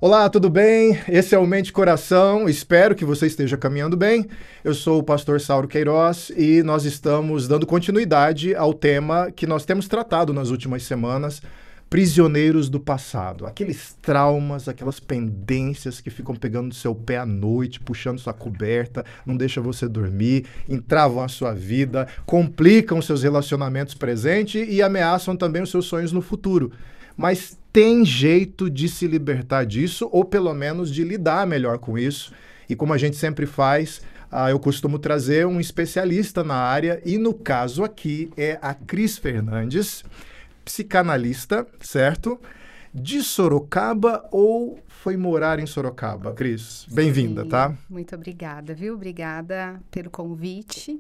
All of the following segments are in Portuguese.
Olá, tudo bem? Esse é o Mente e Coração. Espero que você esteja caminhando bem. Eu sou o pastor Sauro Queiroz e nós estamos dando continuidade ao tema que nós temos tratado nas últimas semanas, prisioneiros do passado. Aqueles traumas, aquelas pendências que ficam pegando no seu pé à noite, puxando sua coberta, não deixa você dormir, entravam a sua vida, complicam seus relacionamentos presentes e ameaçam também os seus sonhos no futuro. Mas tem jeito de se libertar disso, ou pelo menos de lidar melhor com isso. E como a gente sempre faz, eu costumo trazer um especialista na área, e no caso aqui é a Cris Fernandes, psicanalista, certo? De Sorocaba ou foi morar em Sorocaba? Cris, bem-vinda, tá? Muito obrigada, viu? Obrigada pelo convite.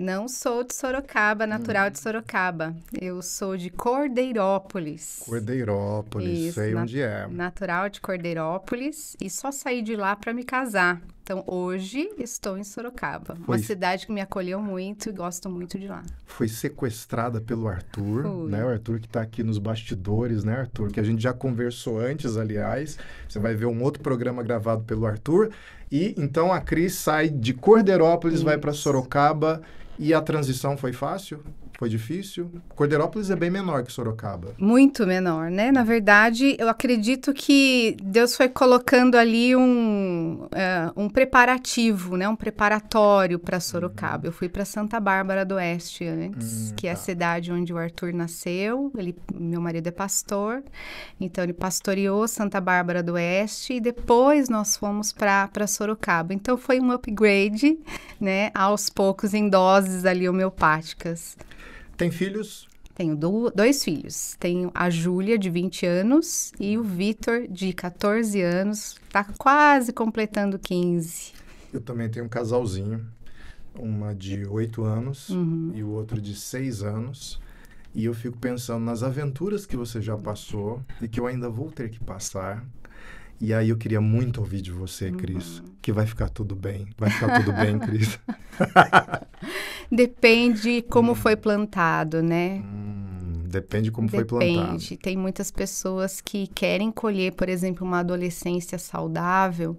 Não sou de Sorocaba, natural de Sorocaba. Eu sou de Cordeirópolis. Cordeirópolis, Isso, sei onde é. Natural de Cordeirópolis e só saí de lá para me casar. Então, hoje estou em Sorocaba, uma cidade que me acolheu muito e gosto muito de lá. Foi sequestrada pelo Arthur, Fui. né? O Arthur que está aqui nos bastidores, né, Arthur? Que a gente já conversou antes, aliás. Você vai ver um outro programa gravado pelo Arthur. E então a Cris sai de Cordeirópolis, vai para Sorocaba. E a transição foi fácil? Foi difícil? Cordeirópolis é bem menor que Sorocaba. Muito menor, né? Na verdade, eu acredito que Deus foi colocando ali um preparativo, né? Um preparatório para Sorocaba. Eu fui para Santa Bárbara do Oeste antes, que é a cidade onde o Arthur nasceu. Meu marido é pastor, então ele pastoreou Santa Bárbara do Oeste e depois nós fomos para Sorocaba. Então foi um upgrade, né? Aos poucos, em doses ali homeopáticas. Tem filhos? Tenho dois filhos. Tenho a Júlia, de 20 anos, e o Vitor, de 14 anos. Está quase completando 15. Eu também tenho um casalzinho. Uma de 8 anos e o outro de 6 anos. E eu fico pensando nas aventuras que você já passou e que eu ainda vou ter que passar. E aí eu queria muito ouvir de você, Cris, que vai ficar tudo bem. Vai ficar tudo bem, Cris. Depende como foi plantado, né? Depende como foi plantado. Depende. Tem muitas pessoas que querem colher, por exemplo, uma adolescência saudável,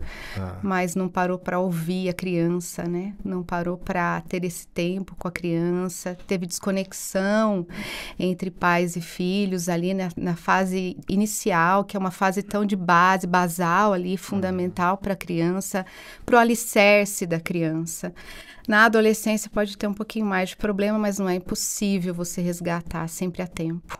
mas não parou para ouvir a criança, né? Não parou para ter esse tempo com a criança. Teve desconexão entre pais e filhos ali na fase inicial, que é uma fase tão de base, basal ali, fundamental para a criança, para o alicerce da criança. Na adolescência pode ter um pouquinho mais de problema, mas não é impossível você resgatar sempre a tempo.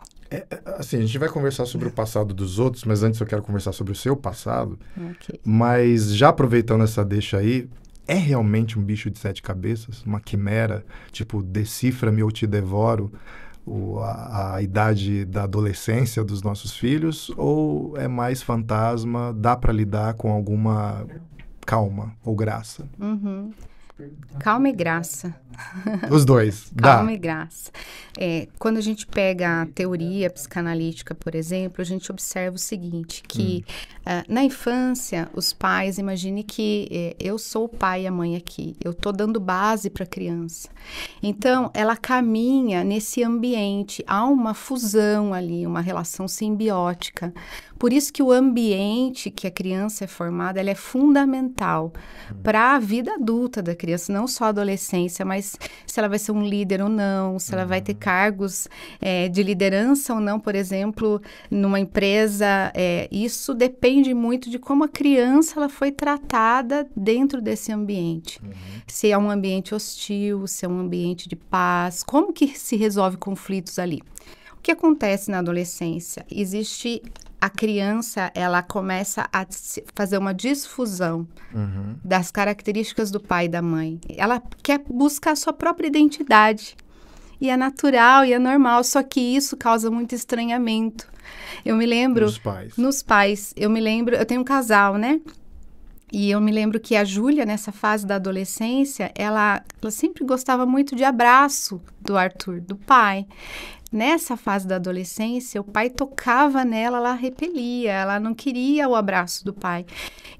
Assim, a gente vai conversar sobre o passado dos outros, mas antes eu quero conversar sobre o seu passado. Okay. Mas já aproveitando essa deixa aí, é realmente um bicho de 7 cabeças? Uma quimera? Tipo, decifra-me ou te devoro? A idade da adolescência dos nossos filhos? Ou é mais fantasma? Dá para lidar com alguma calma ou graça? Calma e graça. Os dois. Calma e graça. Quando a gente pega a teoria psicanalítica, por exemplo, a gente observa o seguinte, que na infância, os pais, imagine que eu sou o pai e a mãe aqui, eu estou dando base para a criança. Então, ela caminha nesse ambiente, há uma fusão ali, uma relação simbiótica. Por isso que o ambiente que a criança é formada, ela é fundamental para a vida adulta da criança, não só a adolescência, mas se ela vai ser um líder ou não, se ela vai ter cargos de liderança ou não, por exemplo, numa empresa. Isso depende muito de como a criança ela foi tratada dentro desse ambiente. Se é um ambiente hostil, se é um ambiente de paz, como que se resolve conflitos ali? O que acontece na adolescência? Existe a criança, ela começa a fazer uma disfusão das características do pai e da mãe. Ela quer buscar a sua própria identidade. E é natural e é normal, só que isso causa muito estranhamento. Eu me lembro... Nos pais. Nos pais. Eu me lembro... Eu tenho um casal, né? E eu me lembro que a Júlia, nessa fase da adolescência, ela sempre gostava muito de abraço do Arthur, do pai. Nessa fase da adolescência, o pai tocava nela, ela repelia, ela não queria o abraço do pai.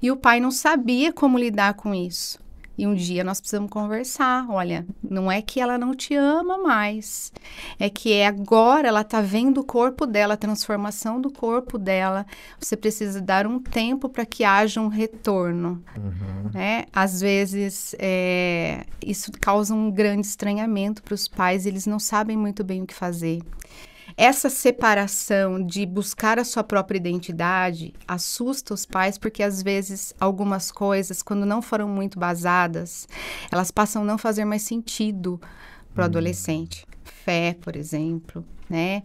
E o pai não sabia como lidar com isso. E um dia nós precisamos conversar. Olha, não é que ela não te ama mais. É que agora ela está vendo o corpo dela, a transformação do corpo dela. Você precisa dar um tempo para que haja um retorno. Né? Às vezes, isso causa um grande estranhamento para os pais. Eles não sabem muito bem o que fazer. Essa separação de buscar a sua própria identidade assusta os pais, porque às vezes algumas coisas, quando não foram muito basadas, elas passam a não fazer mais sentido para o adolescente. Fé, por exemplo, né?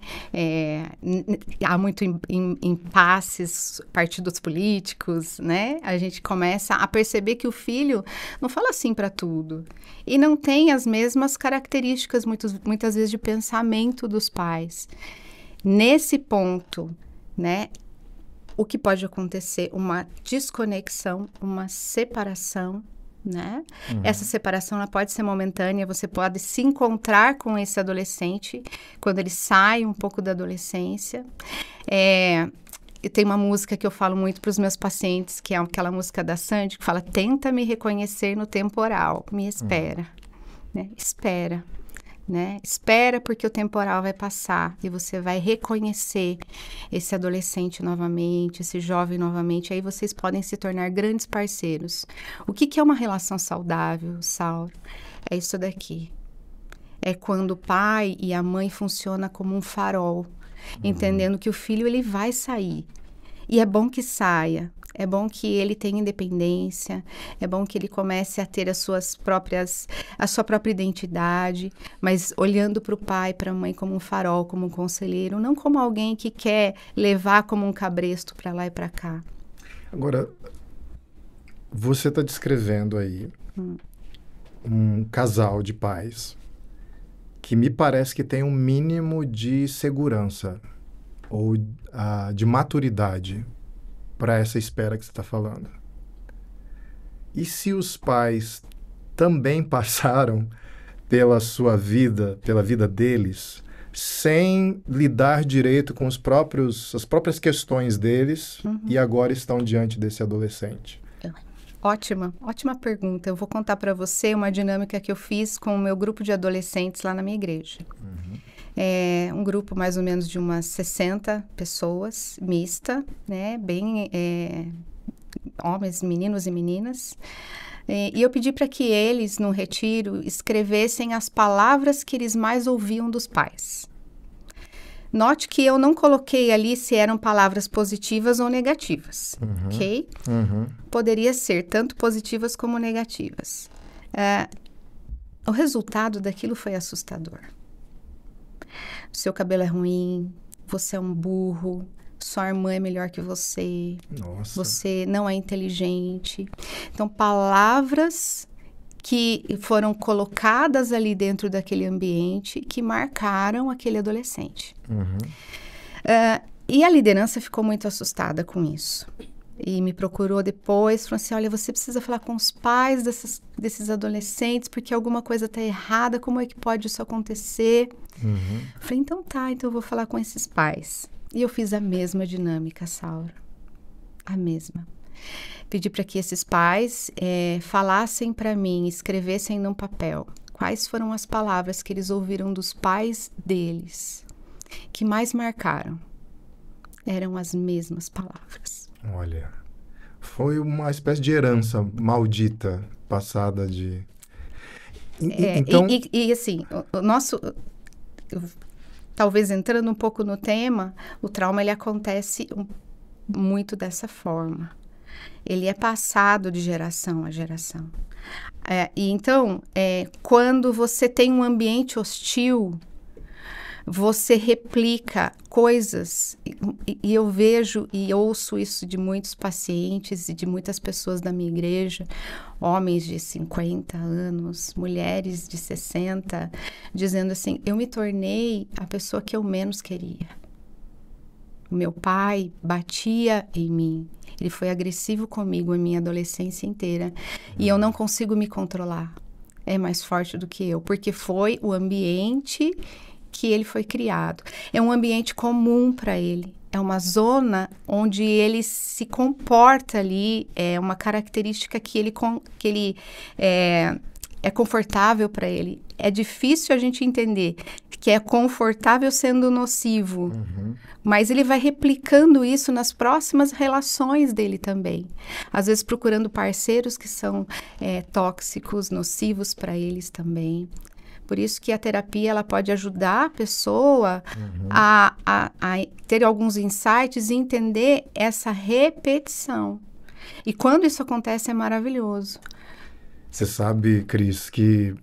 Há muito impasses, partidos políticos, né? A gente começa a perceber que o filho não fala assim para tudo e não tem as mesmas características, muitas vezes, de pensamento dos pais. Nesse ponto, né? O que pode acontecer? Uma desconexão, uma separação, né? Essa separação ela pode ser momentânea, você pode se encontrar com esse adolescente quando ele sai um pouco da adolescência. Tem uma música que eu falo muito para os meus pacientes, que é aquela música da Sandy, que fala: tenta me reconhecer no temporal, me espera, né? Espera. Né? Espera, porque o temporal vai passar e você vai reconhecer esse adolescente novamente, esse jovem novamente, aí vocês podem se tornar grandes parceiros. O que é uma relação saudável, Sauro? É isso daqui. É quando o pai e a mãe funcionam como um farol, entendendo que o filho ele vai sair. E é bom que saia. É bom que ele tenha independência, é bom que ele comece a ter a sua própria identidade, mas olhando para o pai, para a mãe como um farol, como um conselheiro, não como alguém que quer levar como um cabresto para lá e para cá. Agora, você está descrevendo aí um casal de pais que me parece que tem um mínimo de segurança ou de maturidade para essa espera que você está falando. E se os pais também passaram pela sua vida, pela vida deles, sem lidar direito com as próprias questões deles e agora estão diante desse adolescente? Ótima pergunta. Eu vou contar para você uma dinâmica que eu fiz com o meu grupo de adolescentes lá na minha igreja. É um grupo mais ou menos de umas 60 pessoas, mista, né? Bem homens, meninos e meninas. E eu pedi para que eles, no retiro, escrevessem as palavras que eles mais ouviam dos pais. Note que eu não coloquei ali se eram palavras positivas ou negativas, ok? Poderia ser tanto positivas como negativas. O resultado daquilo foi assustador. Seu cabelo é ruim, você é um burro, sua irmã é melhor que você, você não é inteligente. Então, palavras que foram colocadas ali dentro daquele ambiente que marcaram aquele adolescente. E a liderança ficou muito assustada com isso. E me procurou depois, falou assim: olha, você precisa falar com os pais desses adolescentes, porque alguma coisa está errada, como é que pode isso acontecer? Falei, então eu vou falar com esses pais. E eu fiz a mesma dinâmica, Sauro. A mesma. Pedi para que esses pais falassem para mim, escrevessem num papel quais foram as palavras que eles ouviram dos pais deles, que mais marcaram. Eram as mesmas palavras. Olha, foi uma espécie de herança maldita passada de... Então... E assim, o nosso... Talvez entrando um pouco no tema, o trauma ele acontece muito dessa forma. Ele é passado de geração a geração. E então, quando você tem um ambiente hostil, você replica coisas, e eu vejo e ouço isso de muitos pacientes e de muitas pessoas da minha igreja, homens de 50 anos, mulheres de 60, dizendo assim: eu me tornei a pessoa que eu menos queria. Meu pai batia em mim, ele foi agressivo comigo a minha adolescência inteira, e eu não consigo me controlar. É mais forte do que eu, porque foi o ambiente que ele foi criado. É um ambiente comum para ele. é uma zona onde ele se comporta ali, é uma característica que ele é confortável para ele. É difícil a gente entender que é confortável sendo nocivo, mas ele vai replicando isso nas próximas relações dele também. Às vezes procurando parceiros que são tóxicos, nocivos para eles também. Por isso que a terapia ela pode ajudar a pessoa a ter alguns insights e entender essa repetição. E quando isso acontece é maravilhoso. Você sabe, Cris, que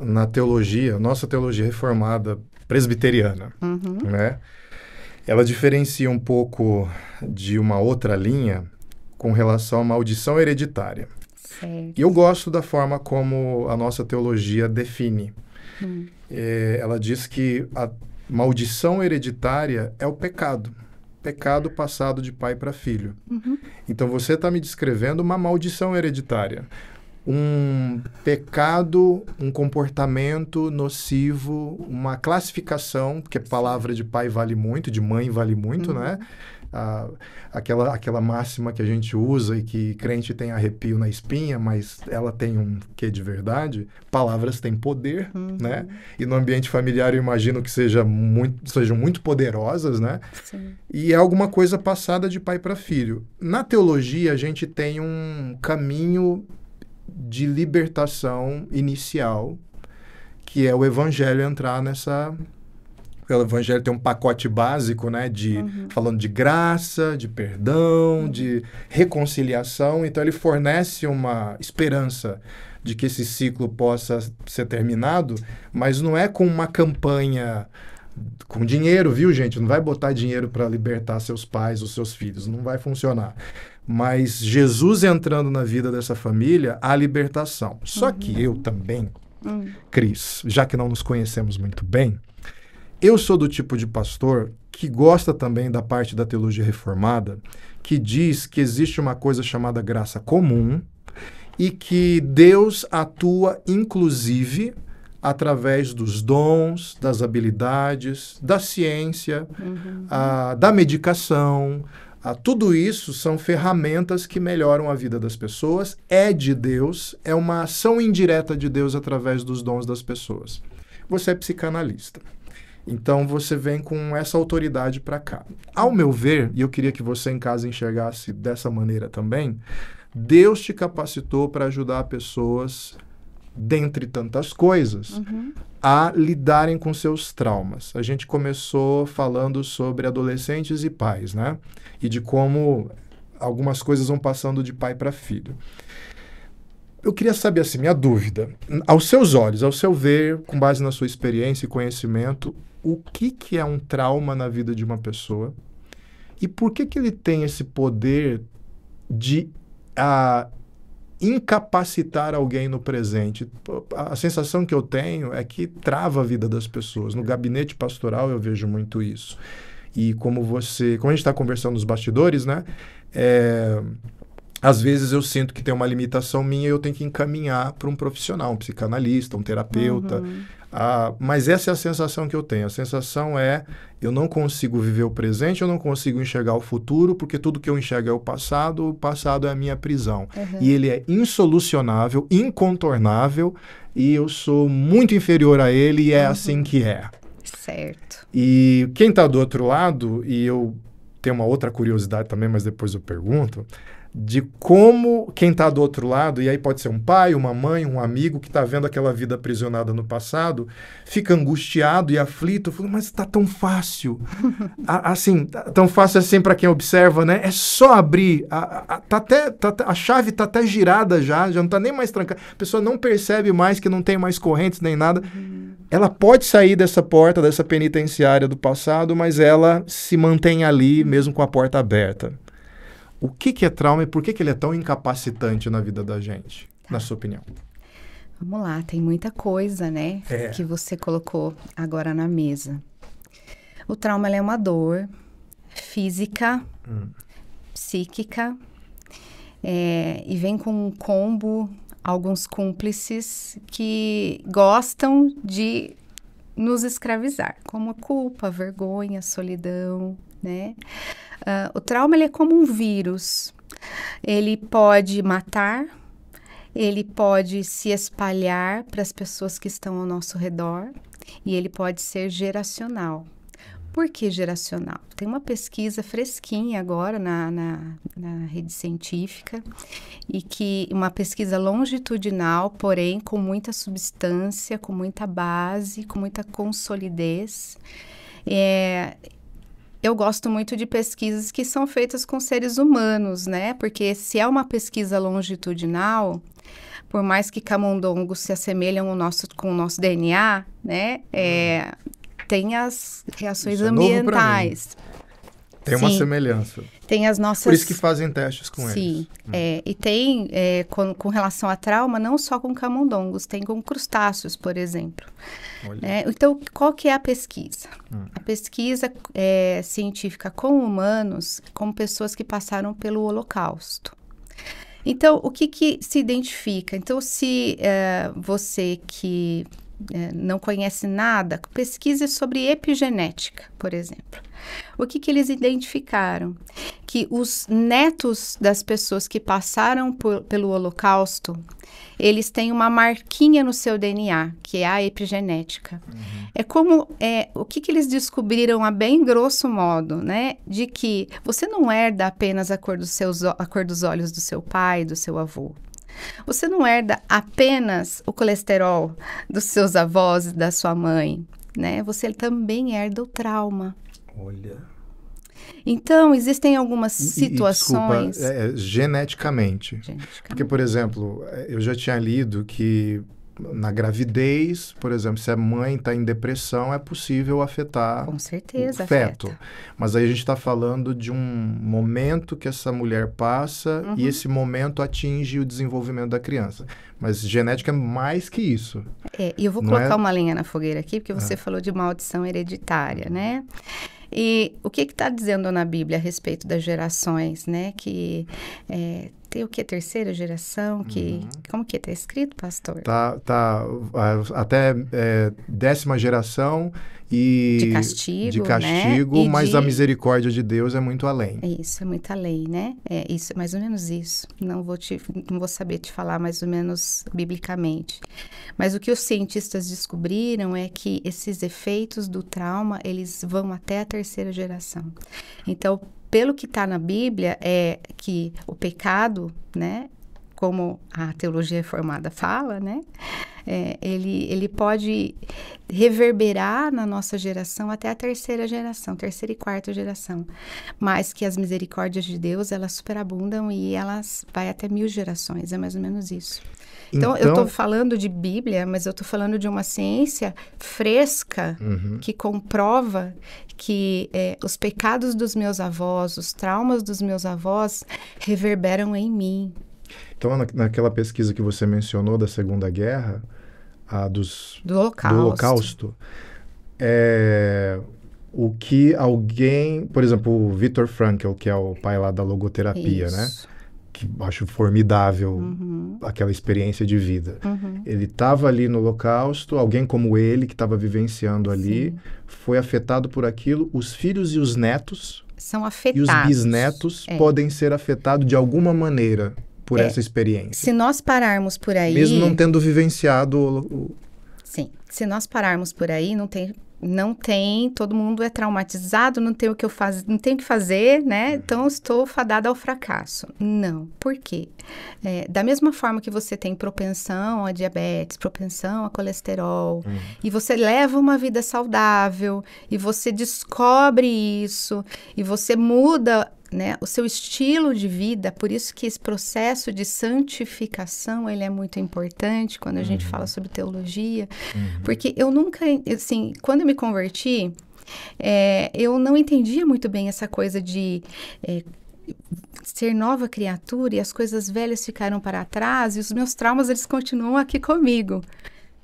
na teologia, nossa teologia reformada presbiteriana, né? Ela diferencia um pouco de uma outra linha com relação à maldição hereditária. Certo. E eu gosto da forma como a nossa teologia define. Ela diz que a maldição hereditária é o pecado passado de pai para filho. Então você está me descrevendo uma maldição hereditária. Um pecado, um comportamento nocivo, uma classificação, porque palavra de pai vale muito, de mãe vale muito, né? Aquela máxima que a gente usa e que crente tem arrepio na espinha, mas ela tem um quê de verdade. Palavras têm poder, né? E no ambiente familiar eu imagino que sejam muito poderosas, né? Sim. E é alguma coisa passada de pai para filho. Na teologia a gente tem um caminho de libertação inicial, que é o evangelho entrar nessa... O evangelho tem um pacote básico, né, falando de graça, de perdão, de reconciliação. Então ele fornece uma esperança de que esse ciclo possa ser terminado, mas não é com uma campanha com dinheiro, viu, gente? Não vai botar dinheiro para libertar seus pais ou seus filhos, não vai funcionar. Mas Jesus entrando na vida dessa família, há libertação. Só que eu também, Cris, já que não nos conhecemos muito bem, eu sou do tipo de pastor que gosta também da parte da teologia reformada, que diz que existe uma coisa chamada graça comum e que Deus atua, inclusive, através dos dons, das habilidades, da ciência, da medicação. Tudo isso são ferramentas que melhoram a vida das pessoas, é de Deus, é uma ação indireta de Deus através dos dons das pessoas. Você é psicanalista, então você vem com essa autoridade para cá. Ao meu ver, e eu queria que você em casa enxergasse dessa maneira também, Deus te capacitou para ajudar pessoas, dentre tantas coisas, a lidarem com seus traumas. A gente começou falando sobre adolescentes e pais, né? E de como algumas coisas vão passando de pai para filho. Eu queria saber, assim, minha dúvida, aos seus olhos, ao seu ver, com base na sua experiência e conhecimento, o que é um trauma na vida de uma pessoa e por que ele tem esse poder de incapacitar alguém no presente? A sensação que eu tenho é que trava a vida das pessoas. No gabinete pastoral eu vejo muito isso. E como a gente está conversando nos bastidores, né? Às vezes eu sinto que tem uma limitação minha e eu tenho que encaminhar para um profissional, um psicanalista, um terapeuta. Mas essa é a sensação que eu tenho. A sensação é, eu não consigo viver o presente, eu não consigo enxergar o futuro, porque tudo que eu enxergo é o passado é a minha prisão. E ele é insolucionável, incontornável, e eu sou muito inferior a ele, e é assim que é. Certo. E quem está do outro lado, e eu tenho uma outra curiosidade também, mas depois eu pergunto, de como quem está do outro lado, e aí pode ser um pai, uma mãe, um amigo que está vendo aquela vida aprisionada no passado, fica angustiado e aflito, falando, mas está tão fácil. Assim, tão fácil assim para quem observa, né? É só abrir. A chave está até girada já não está nem mais trancada. A pessoa não percebe mais que não tem mais correntes nem nada. Ela pode sair dessa porta, dessa penitenciária do passado, mas ela se mantém ali mesmo com a porta aberta. O que é trauma e por que ele é tão incapacitante na vida da gente, na sua opinião? Vamos lá, tem muita coisa, né, que você colocou agora na mesa. O trauma é uma dor física, psíquica, e vem com um combo, alguns cúmplices que gostam de nos escravizar, como a culpa, a vergonha, a solidão, né? O trauma, ele é como um vírus. Ele pode matar, ele pode se espalhar para as pessoas que estão ao nosso redor e ele pode ser geracional. Por que geracional? Tem uma pesquisa fresquinha agora na rede científica, e que uma pesquisa longitudinal, porém com muita substância, com muita base, com muita consolidez. Eu gosto muito de pesquisas que são feitas com seres humanos, né? Porque se é uma pesquisa longitudinal, por mais que camundongos se assemelham com o nosso DNA, né? Tem as reações ambientais. Tem uma semelhança. Tem as nossas... Por isso que fazem testes com eles. Sim, e tem, com relação a trauma, não só com camundongos, tem com crustáceos, por exemplo. Então, qual que é a pesquisa? A pesquisa científica com humanos, com pessoas que passaram pelo Holocausto. Então, o que se identifica? Então, se você que não conhece nada, pesquise sobre epigenética, por exemplo. O que eles identificaram? Que os netos das pessoas que passaram pelo Holocausto, eles têm uma marquinha no seu DNA, que é a epigenética. É como, o que eles descobriram a bem grosso modo, né? De que você não herda apenas a cor dos olhos do seu pai, do seu avô. Você não herda apenas o colesterol dos seus avós e da sua mãe, né? Você também herda o trauma. Olha. Então, existem algumas situações... Desculpa, geneticamente. Porque, por exemplo, eu já tinha lido que na gravidez, por exemplo, se a mãe está em depressão, é possível afetar com certeza, o feto. Mas aí a gente está falando de um momento que essa mulher passa e esse momento atinge o desenvolvimento da criança. Mas genética é mais que isso. E eu vou colocar uma lenha na fogueira aqui, porque você falou de maldição hereditária, né? E o que está dizendo na Bíblia a respeito das gerações, né? Que tem o que? Terceira geração? Como que está escrito, pastor? Tá até 10ª geração e... De castigo, né? Mas a misericórdia de Deus é muito além. Isso, é muito além, né? Isso, mais ou menos isso. Não vou saber te falar mais ou menos biblicamente. Mas o que os cientistas descobriram é que esses efeitos do trauma, eles vão até a terceira geração. Então, pelo que está na Bíblia, é que o pecado, né, como a teologia reformada fala, né, ele pode reverberar na nossa geração até a terceira e quarta geração. Mas que as misericórdias de Deus, elas superabundam e elas vai até 1000 gerações, é mais ou menos isso. Então, eu estou falando de Bíblia, mas eu estou falando de uma ciência fresca que comprova que os pecados dos meus avós, os traumas dos meus avós reverberam em mim. Então, naquela pesquisa que você mencionou da Segunda Guerra, do Holocausto, o que alguém... Por exemplo, o Viktor Frankl, que é o pai lá da logoterapia, né? Que acho formidável aquela experiência de vida. Ele estava ali no Holocausto, alguém como ele, que estava vivenciando ali, foi afetado por aquilo. Os filhos e os netos são afetados. E os bisnetos podem ser afetados de alguma maneira por essa experiência. Se nós pararmos por aí... Mesmo não tendo vivenciado... Sim, se nós pararmos por aí, não tem, todo mundo é traumatizado, não tem o que eu fazer, não tem o que fazer, né? Então, estou fadada ao fracasso. Não. Por quê? Da mesma forma que você tem propensão a diabetes, propensão a colesterol, e você leva uma vida saudável, e você descobre isso, e você muda, né, o seu estilo de vida. Por isso que esse processo de santificação, ele é muito importante quando a gente fala sobre teologia, porque eu nunca, assim, quando eu me converti, eu não entendia muito bem essa coisa de ser nova criatura e as coisas velhas ficaram para trás e os meus traumas, eles continuam aqui comigo.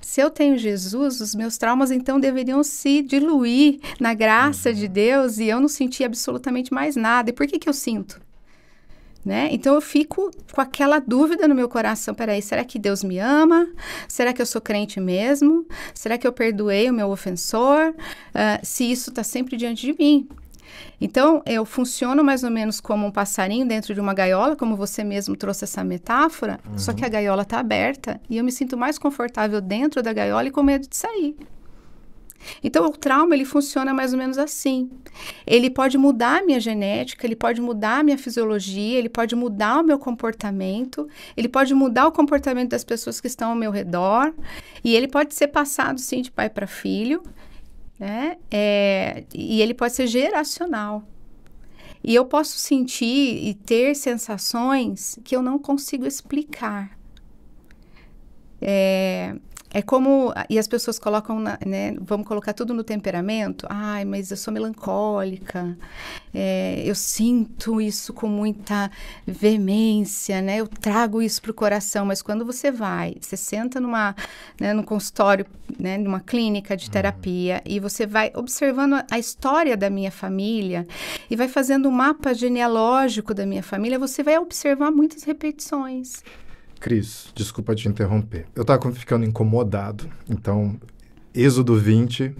Se eu tenho Jesus, os meus traumas, então, deveriam se diluir na graça de Deus e eu não sentir absolutamente mais nada. E por que eu sinto? Né? Então, eu fico com aquela dúvida no meu coração. Peraí, será que Deus me ama? Será que eu sou crente mesmo? Será que eu perdoei o meu ofensor? Se isso está sempre diante de mim. Então, eu funciono mais ou menos como um passarinho dentro de uma gaiola, como você mesmo trouxe essa metáfora, só que a gaiola está aberta e eu me sinto mais confortável dentro da gaiola e com medo de sair. Então, o trauma, ele funciona mais ou menos assim. Ele pode mudar a minha genética, ele pode mudar a minha fisiologia, ele pode mudar o meu comportamento, ele pode mudar o comportamento das pessoas que estão ao meu redor, e ele pode ser passado, sim, de pai para filho, né? E ele pode ser geracional. E eu posso sentir e ter sensações que eu não consigo explicar. É como... E as pessoas colocam, né? Vamos colocar tudo no temperamento. Ai, mas eu sou melancólica. Eu sinto isso com muita veemência, né? Eu trago isso para o coração. Mas quando você senta num consultório, né? Numa clínica de terapia, e você vai observando a história da minha família e vai fazendo um mapa genealógico da minha família, você vai observar muitas repetições. Cris, desculpa te interromper. Eu estava ficando incomodado, então, Êxodo 20,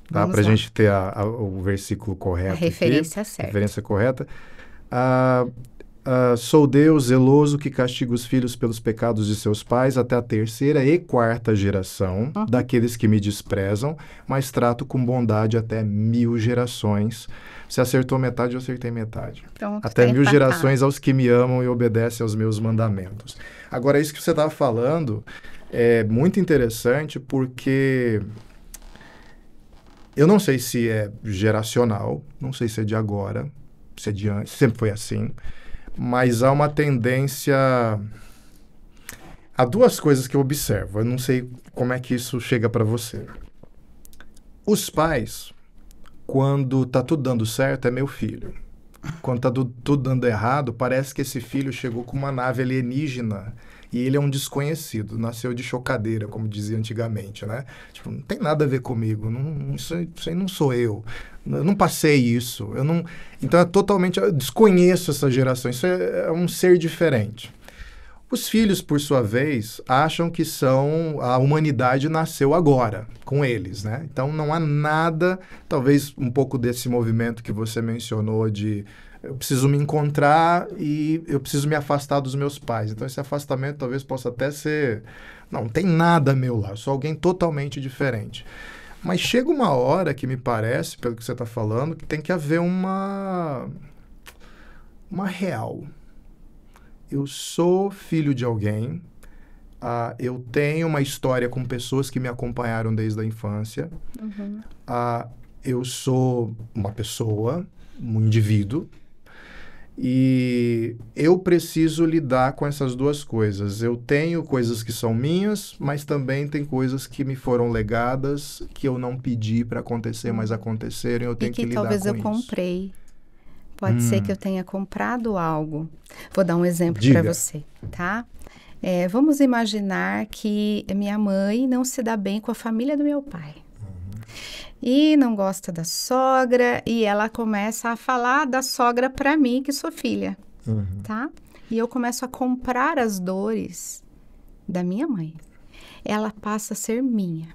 dá para a gente ter o versículo correto. A referência aqui, certa. A referência correta. Sou Deus zeloso que castiga os filhos pelos pecados de seus pais até a terceira e quarta geração daqueles que me desprezam, mas trato com bondade até 1000 gerações. Você acertou metade, eu acertei metade. Pronto, até 1000 gerações aos que me amam e obedecem aos meus mandamentos. Agora, isso que você estava falando é muito interessante porque eu não sei se é geracional, não sei se é de agora, se é de antes, sempre foi assim, mas há uma tendência... Há duas coisas que eu observo, eu não sei como é que isso chega para você. Os pais, quando tá tudo dando certo, é meu filho. Quando tá tudo dando errado, parece que esse filho chegou com uma nave alienígena e ele é um desconhecido, nasceu de chocadeira, como dizia antigamente, né? Tipo, não tem nada a ver comigo, isso aí não sou eu não passei isso, então eu desconheço essa geração, isso é um ser diferente. Os filhos, por sua vez, acham que a humanidade nasceu agora, com eles, né? Então não há nada, talvez um pouco desse movimento que você mencionou de eu preciso me encontrar e eu preciso me afastar dos meus pais. Então esse afastamento talvez possa até ser, não tem nada meu lá, eu sou alguém totalmente diferente. Mas chega uma hora que me parece, pelo que você está falando, que tem que haver uma real. Eu sou filho de alguém, eu tenho uma história com pessoas que me acompanharam desde a infância, eu sou uma pessoa, um indivíduo, e eu preciso lidar com essas duas coisas. Eu tenho coisas que são minhas, mas também tem coisas que me foram legadas, que eu não pedi para acontecer, mas aconteceram e eu tenho que lidar com isso. E que talvez eu comprei. Pode ser que eu tenha comprado algo. Vou dar um exemplo para você, tá? Vamos imaginar que minha mãe não se dá bem com a família do meu pai. E não gosta da sogra, e ela começa a falar da sogra para mim, que sou filha, tá? E eu começo a comprar as dores da minha mãe. Ela passa a ser minha.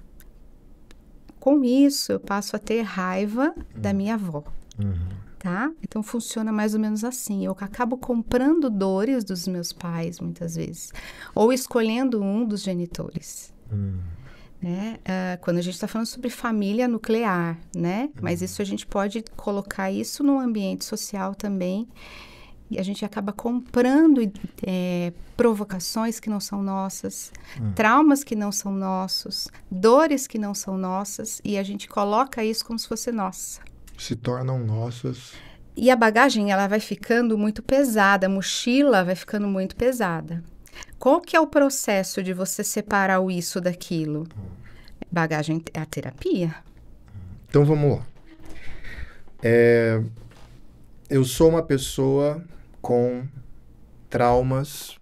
Com isso, eu passo a ter raiva da minha avó. Tá? Então, funciona mais ou menos assim. Eu acabo comprando dores dos meus pais, muitas vezes. Ou escolhendo um dos genitores. Né? Quando a gente está falando sobre família nuclear, né? Mas isso a gente pode colocar isso no ambiente social também. E a gente acaba comprando provocações que não são nossas, traumas que não são nossos, dores que não são nossas. E a gente coloca isso como se fosse nossa. Se tornam nossas. E a bagagem, ela vai ficando muito pesada, a mochila vai ficando muito pesada. Qual que é o processo de você separar o isso daquilo? Bagagem é a terapia. Então, vamos lá. Eu sou uma pessoa com traumas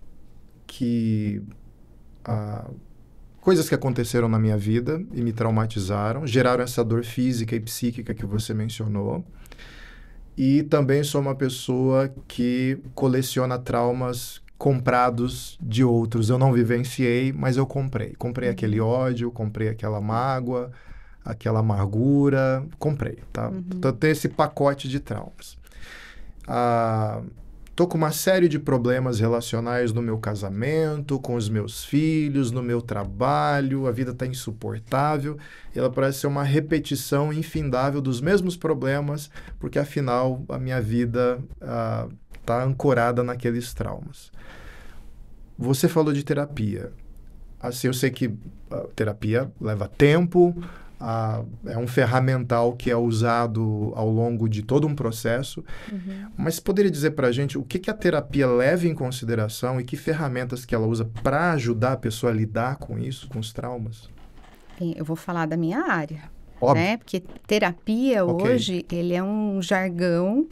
coisas que aconteceram na minha vida e me traumatizaram, geraram essa dor física e psíquica que você mencionou. E também sou uma pessoa que coleciona traumas comprados de outros. Eu não vivenciei, mas eu comprei. Comprei aquele ódio, comprei aquela mágoa, aquela amargura, comprei, tá? Então tem esse pacote de traumas. Tô com uma série de problemas relacionais no meu casamento, com os meus filhos, no meu trabalho, a vida está insuportável. E ela parece ser uma repetição infindável dos mesmos problemas, porque afinal a minha vida está ancorada naqueles traumas. Você falou de terapia. Assim, eu sei que a terapia leva tempo, é um ferramental que é usado ao longo de todo um processo, mas poderia dizer para a gente o que a terapia leva em consideração e que ferramentas que ela usa para ajudar a pessoa a lidar com isso, com os traumas? Eu vou falar da minha área. Óbvio. Né? Porque terapia hoje, ele é um jargão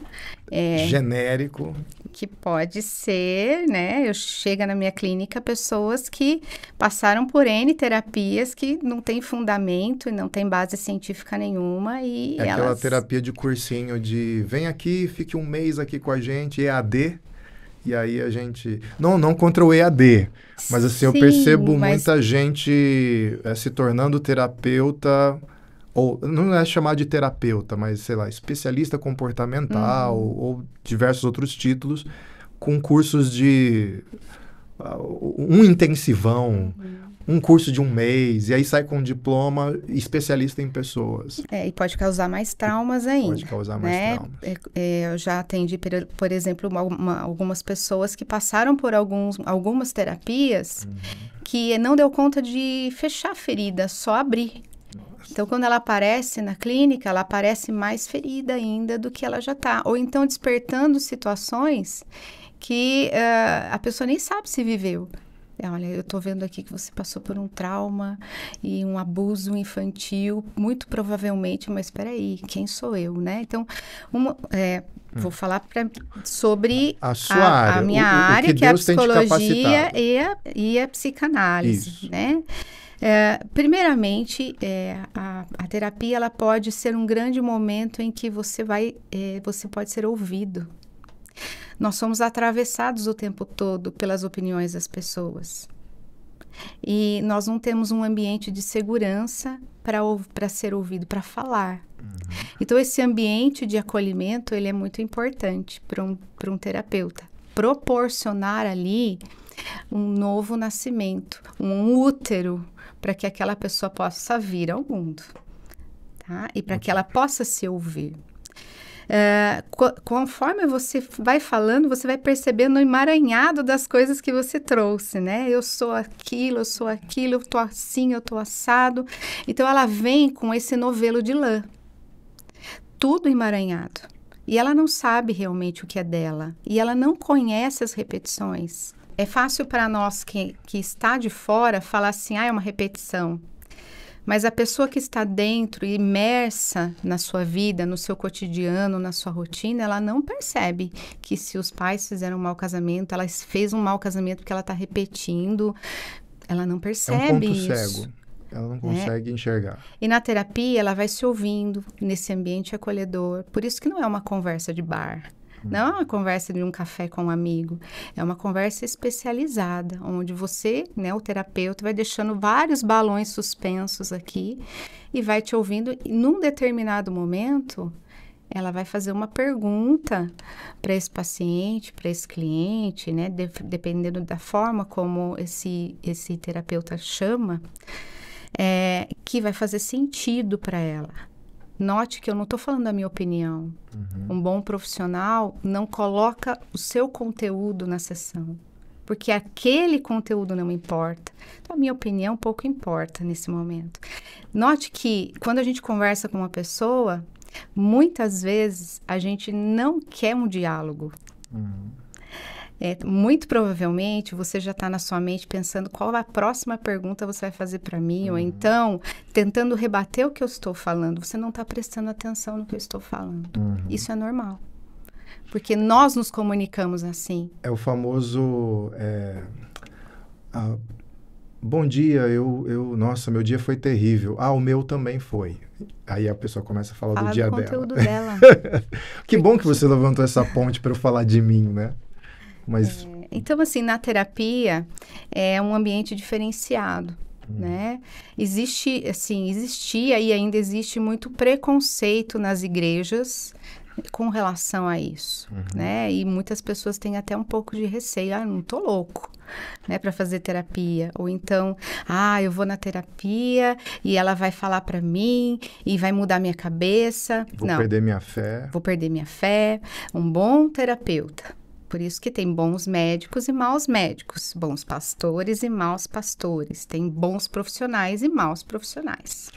genérico, que pode ser, né? Chega na minha clínica pessoas que passaram por N terapias que não tem fundamento e não tem base científica nenhuma e aquela terapia de cursinho de vem aqui, fique um mês aqui com a gente, EAD. E aí a gente... Não contra o EAD, mas assim, eu percebo muita gente se tornando terapeuta... Ou não é chamado de terapeuta, mas, sei lá, especialista comportamental ou diversos outros títulos, com cursos de um intensivão, um curso de um mês, e aí sai com um diploma especialista em pessoas. E pode causar mais traumas ainda. Pode causar mais traumas. Eu já atendi, por exemplo, algumas pessoas que passaram por algumas terapias que não deu conta de fechar a ferida, só abrir. Então, quando ela aparece na clínica, ela aparece mais ferida ainda do que ela já está. Ou então despertando situações que a pessoa nem sabe se viveu. Olha, eu estou vendo aqui que você passou por um trauma e um abuso infantil, muito provavelmente, mas espera aí, quem sou eu, né? Então, vou falar sobre a sua área, a minha área, que é a psicologia e a psicanálise, Isso. né? Primeiramente, a terapia ela pode ser um grande momento em que você pode ser ouvido. Nós somos atravessados o tempo todo pelas opiniões das pessoas. E nós não temos um ambiente de segurança para ser ouvido, para falar. Então, esse ambiente de acolhimento, ele é muito importante para um terapeuta. Proporcionar ali um novo nascimento, um útero, para que aquela pessoa possa vir ao mundo, tá? E para que ela possa se ouvir. Conforme você vai falando, você vai percebendo o emaranhado das coisas que você trouxe, né? Eu sou aquilo, eu tô assim, eu tô assado. Então, ela vem com esse novelo de lã, tudo emaranhado. E ela não sabe realmente o que é dela. E ela não conhece as repetições. É fácil para nós que está de fora falar assim, é uma repetição. Mas a pessoa que está dentro, imersa na sua vida, no seu cotidiano, na sua rotina, ela não percebe que se os pais fizeram um mau casamento, ela fez um mau casamento porque ela está repetindo. Ela não percebe É um ponto isso. cego. Ela não consegue enxergar. E na terapia, ela vai se ouvindo nesse ambiente acolhedor. Por isso que não é uma conversa de bar. Não é uma conversa de um café com um amigo, é uma conversa especializada, onde você, né, o terapeuta, vai deixando vários balões suspensos aqui e vai te ouvindo. E num determinado momento, ela vai fazer uma pergunta para esse paciente, para esse cliente, né, dependendo da forma como esse terapeuta chama, que vai fazer sentido para ela. Note que eu não estou falando da minha opinião. Um bom profissional não coloca o seu conteúdo na sessão, porque aquele conteúdo não importa. Então, a minha opinião pouco importa nesse momento. Note que quando a gente conversa com uma pessoa, muitas vezes a gente não quer um diálogo. Muito provavelmente você já está na sua mente pensando qual a próxima pergunta você vai fazer para mim, ou então tentando rebater o que eu estou falando. Você não está prestando atenção no que eu estou falando. Isso é normal, porque nós nos comunicamos assim. É o famoso bom dia, nossa, meu dia foi terrível. O meu também foi. Aí a pessoa começa a falar do dia dela. Conteúdo dela. Que bom que você levantou essa ponte para eu falar de mim, né? Mas... Então, assim, na terapia é um ambiente diferenciado. né? Existe, assim, existia e ainda existe muito preconceito nas igrejas com relação a isso, né? E muitas pessoas têm até um pouco de receio. Ah, não tô louco, né? Para fazer terapia. Ou então, eu vou na terapia e ela vai falar para mim e vai mudar minha cabeça. Vou perder minha fé. Vou perder minha fé. Um bom terapeuta. Por isso que tem bons médicos e maus médicos, bons pastores e maus pastores, tem bons profissionais e maus profissionais.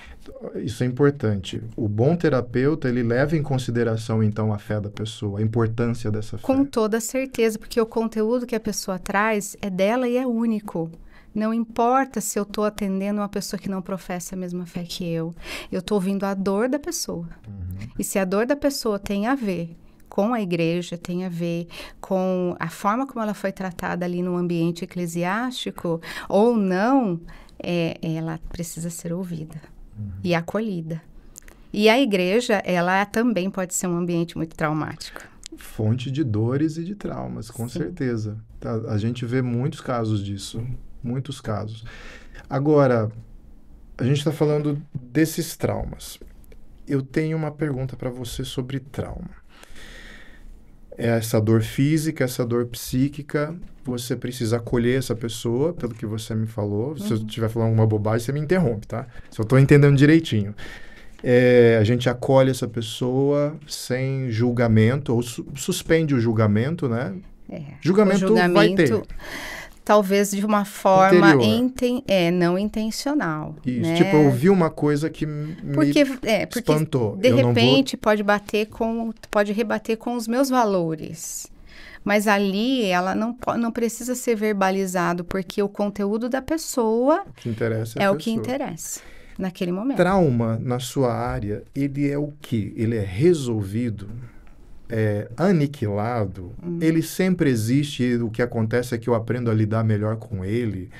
Isso é importante. O bom terapeuta, ele leva em consideração, então, a fé da pessoa, a importância dessa fé. Com toda certeza, porque o conteúdo que a pessoa traz é dela e é único. Não importa se eu estou atendendo uma pessoa que não professa a mesma fé que eu estou ouvindo a dor da pessoa. E se a dor da pessoa tem a ver com a igreja, tem a ver com a forma como ela foi tratada ali no ambiente eclesiástico, ou não, ela precisa ser ouvida e acolhida. E a igreja, ela também pode ser um ambiente muito traumático. Fonte de dores e de traumas, com certeza. A gente vê muitos casos disso, muitos casos. Agora, a gente está falando desses traumas. Eu tenho uma pergunta para você sobre trauma. Essa dor física, essa dor psíquica, você precisa acolher essa pessoa, pelo que você me falou. Se eu estiver falando alguma bobagem, você me interrompe, tá? Se eu estou entendendo direitinho. A gente acolhe essa pessoa sem julgamento, ou suspende o julgamento, né? Julgamento vai ter. Talvez de uma forma não intencional. Isso, né? Tipo, eu ouvi uma coisa que me espantou. De repente pode rebater com os meus valores. Mas ali ela não precisa ser verbalizado, porque o conteúdo da pessoa o que interessa é o que interessa naquele momento. Trauma na sua área, ele é o quê? Ele é resolvido? Aniquilado, ele sempre existe e o que acontece é que eu aprendo a lidar melhor com ele.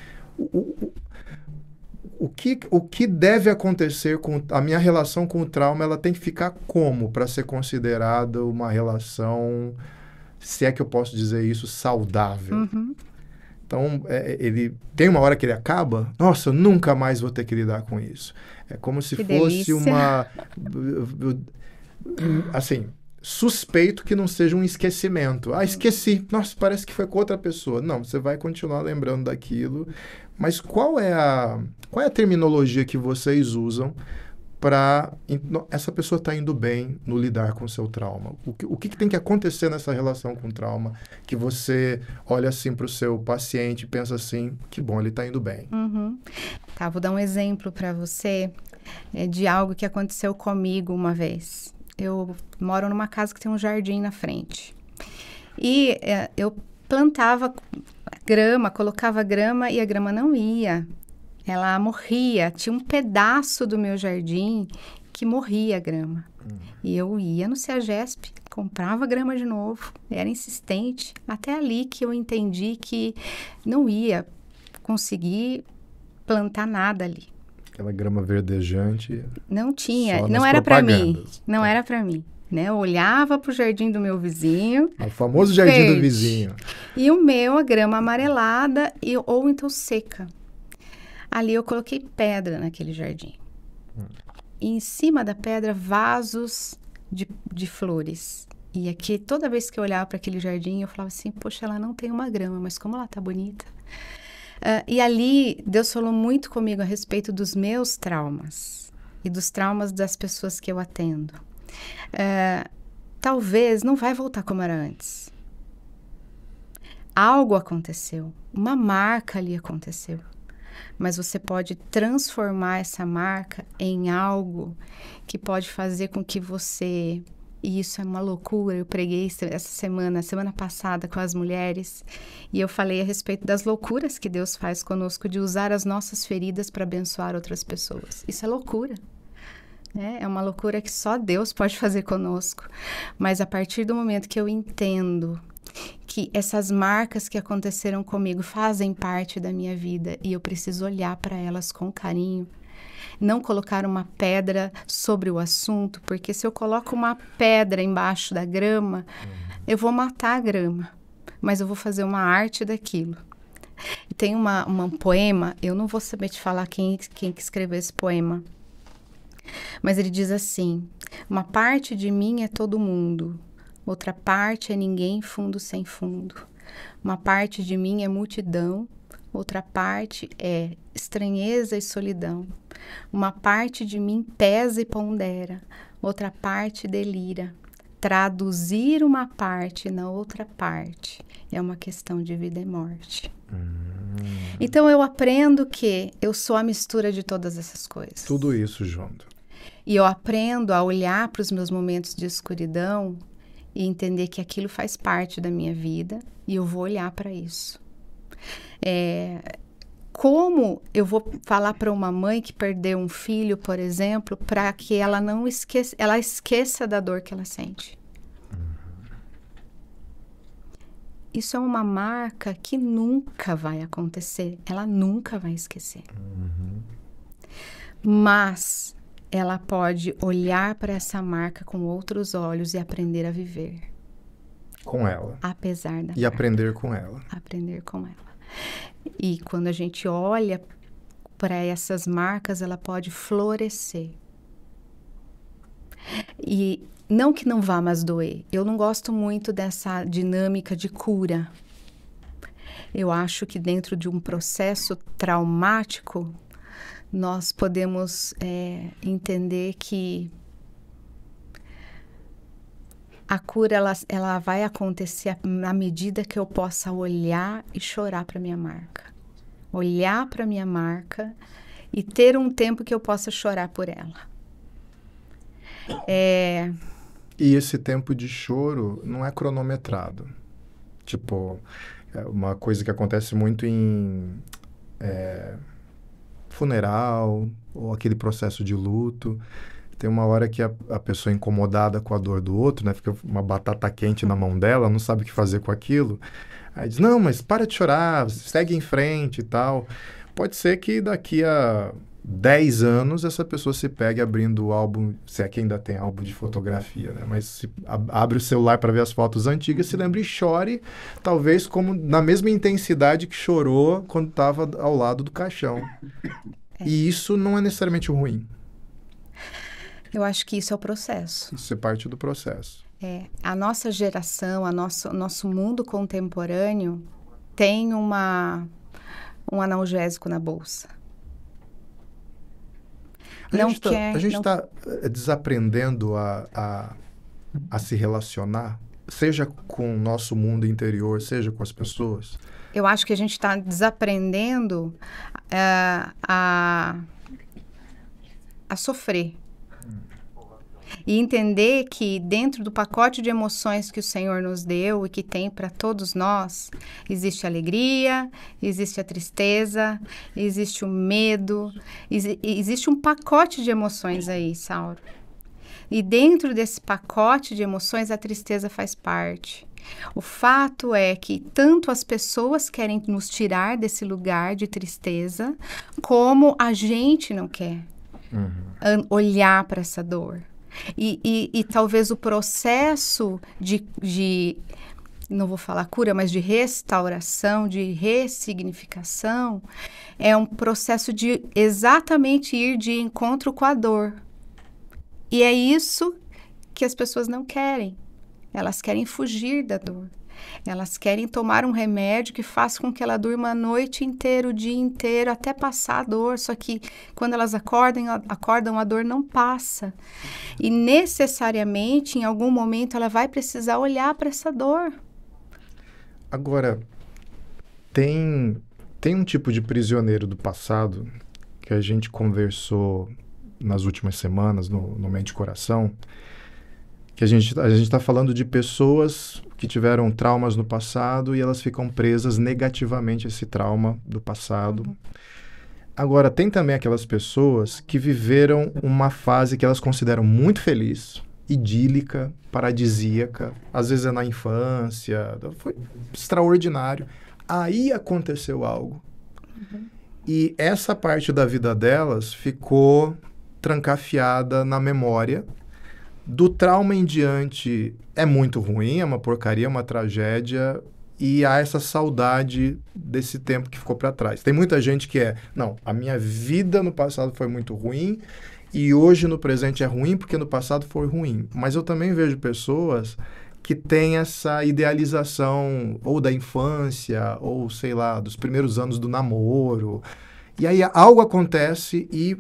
O que deve acontecer com a minha relação com o trauma? Ela tem que ficar como para ser considerada uma relação, se é que eu posso dizer isso, saudável? Então, ele tem uma hora que ele acaba, nossa, eu nunca mais vou ter que lidar com isso. É como se fosse delícia. uma... assim... suspeito que não seja um esquecimento. Esqueci. Nossa, parece que foi com outra pessoa. Não, você vai continuar lembrando daquilo. Mas qual é a terminologia que vocês usam para... essa pessoa está indo bem no lidar com o seu trauma? O que tem que acontecer nessa relação com o trauma? Que você olha assim para o seu paciente e pensa assim, que bom, ele está indo bem. Tá, vou dar um exemplo para você de algo que aconteceu comigo uma vez. Eu moro numa casa que tem um jardim na frente. E eu plantava grama, colocava grama e a grama não ia. Ela morria. Tinha um pedaço do meu jardim que morria a grama. E eu ia no CEAGESP, comprava grama de novo. Era insistente. Até ali que eu entendi que não ia conseguir plantar nada ali. Aquela grama verdejante. Não tinha, não era para mim. Não era para mim. Né? Eu olhava para o jardim do meu vizinho. O famoso jardim do vizinho. E o meu, a grama amarelada ou então seca. Ali eu coloquei pedra naquele jardim. E em cima da pedra, vasos de flores. E aqui, toda vez que eu olhava para aquele jardim, eu falava assim, poxa, ela não tem uma grama, mas como ela tá bonita. E ali, Deus falou muito comigo a respeito dos meus traumas e dos traumas das pessoas que eu atendo. Talvez não vai voltar como era antes. Algo aconteceu, uma marca ali aconteceu. Mas você pode transformar essa marca em algo que pode fazer com que você... E isso é uma loucura. Eu preguei essa semana passada com as mulheres, e eu falei a respeito das loucuras que Deus faz conosco de usar as nossas feridas para abençoar outras pessoas. Isso é loucura, né? É uma loucura que só Deus pode fazer conosco. Mas a partir do momento que eu entendo que essas marcas que aconteceram comigo fazem parte da minha vida e eu preciso olhar para elas com carinho, não colocar uma pedra sobre o assunto, porque se eu coloco uma pedra embaixo da grama, eu vou matar a grama, mas eu vou fazer uma arte daquilo. E tem um poema, eu não vou saber te falar quem que escreveu esse poema, mas ele diz assim: uma parte de mim é todo mundo, outra parte é ninguém, fundo sem fundo. Uma parte de mim é multidão, outra parte é estranheza e solidão. Uma parte de mim pesa e pondera, outra parte delira. Traduzir uma parte na outra parte é uma questão de vida e morte. Então eu aprendo que eu sou a mistura de todas essas coisas. Tudo isso junto. E eu aprendo a olhar para os meus momentos de escuridão e entender que aquilo faz parte da minha vida e eu vou olhar para isso. Como eu vou falar para uma mãe que perdeu um filho, por exemplo, para que ela não esqueça, ela esqueça da dor que ela sente? Isso é uma marca que nunca vai acontecer, ela nunca vai esquecer. Mas ela pode olhar para essa marca com outros olhos e aprender a viver. Com ela. Apesar da E aprender com ela. Aprender com ela. E quando a gente olha para essas marcas, ela pode florescer. E não que não vá mais doer. Eu não gosto muito dessa dinâmica de cura. Eu acho que dentro de um processo traumático, nós podemos entender que a cura ela vai acontecer na medida que eu possa olhar e chorar para minha marca. Olhar para minha marca e ter um tempo que eu possa chorar por ela. E esse tempo de choro não é cronometrado. Tipo, é uma coisa que acontece muito em funeral ou aquele processo de luto. Tem uma hora que a pessoa é incomodada com a dor do outro, né? Fica uma batata quente na mão dela, não sabe o que fazer com aquilo. Aí diz, não, mas para de chorar, segue em frente e tal. Pode ser que daqui a 10 anos essa pessoa se pegue abrindo o álbum, se é que ainda tem álbum de fotografia, né? Mas se abre o celular para ver as fotos antigas, se lembre e chore, talvez como na mesma intensidade que chorou quando estava ao lado do caixão. E isso não é necessariamente ruim. Eu acho que isso é o processo. Isso é parte do processo. A nossa geração, o nosso mundo contemporâneo tem um analgésico na bolsa. A gente está desaprendendo a se relacionar, seja com o nosso mundo interior, seja com as pessoas. Eu acho que a gente está desaprendendo a sofrer. E entender que dentro do pacote de emoções que o Senhor nos deu e que tem para todos nós, existe a alegria, existe a tristeza, existe o medo, existe um pacote de emoções aí, Sauro. E dentro desse pacote de emoções, a tristeza faz parte. O fato é que tanto as pessoas querem nos tirar desse lugar de tristeza, como a gente não quer olhar para essa dor. E talvez o processo de, não vou falar cura, mas de restauração, de ressignificação, é um processo de exatamente ir de encontro com a dor. E é isso que as pessoas não querem. Elas querem fugir da dor. Elas querem tomar um remédio que faça com que ela durma a noite inteira, o dia inteiro, até passar a dor. Só que quando elas acordam, a dor não passa. E necessariamente, em algum momento, ela vai precisar olhar para essa dor. Agora, tem um tipo de prisioneiro do passado que a gente conversou nas últimas semanas no Mente e Coração, que a gente está falando de pessoas que tiveram traumas no passado e elas ficam presas negativamente a esse trauma do passado. Agora, tem também aquelas pessoas que viveram uma fase que elas consideram muito feliz, idílica, paradisíaca, às vezes é na infância, foi extraordinário. Aí aconteceu algo. E essa parte da vida delas ficou trancafiada na memória. Do trauma em diante é muito ruim, é uma porcaria, é uma tragédia, e há essa saudade desse tempo que ficou para trás. Tem muita gente que não, a minha vida no passado foi muito ruim e hoje no presente é ruim porque no passado foi ruim. Mas eu também vejo pessoas que têm essa idealização ou da infância ou, sei lá, dos primeiros anos do namoro. E aí algo acontece e,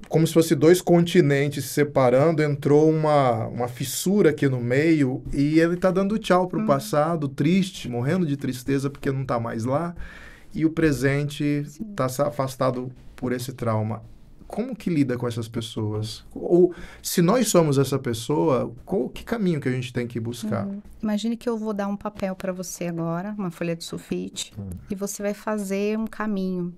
como se fosse dois continentes se separando, entrou uma fissura aqui no meio e ele está dando tchau para o passado, triste, morrendo de tristeza porque não está mais lá, e o presente está afastado por esse trauma. Como que lida com essas pessoas? Ou, se nós somos essa pessoa, que caminho que a gente tem que buscar? Imagine que eu vou dar um papel para você agora, uma folha de sulfite, e você vai fazer um caminho.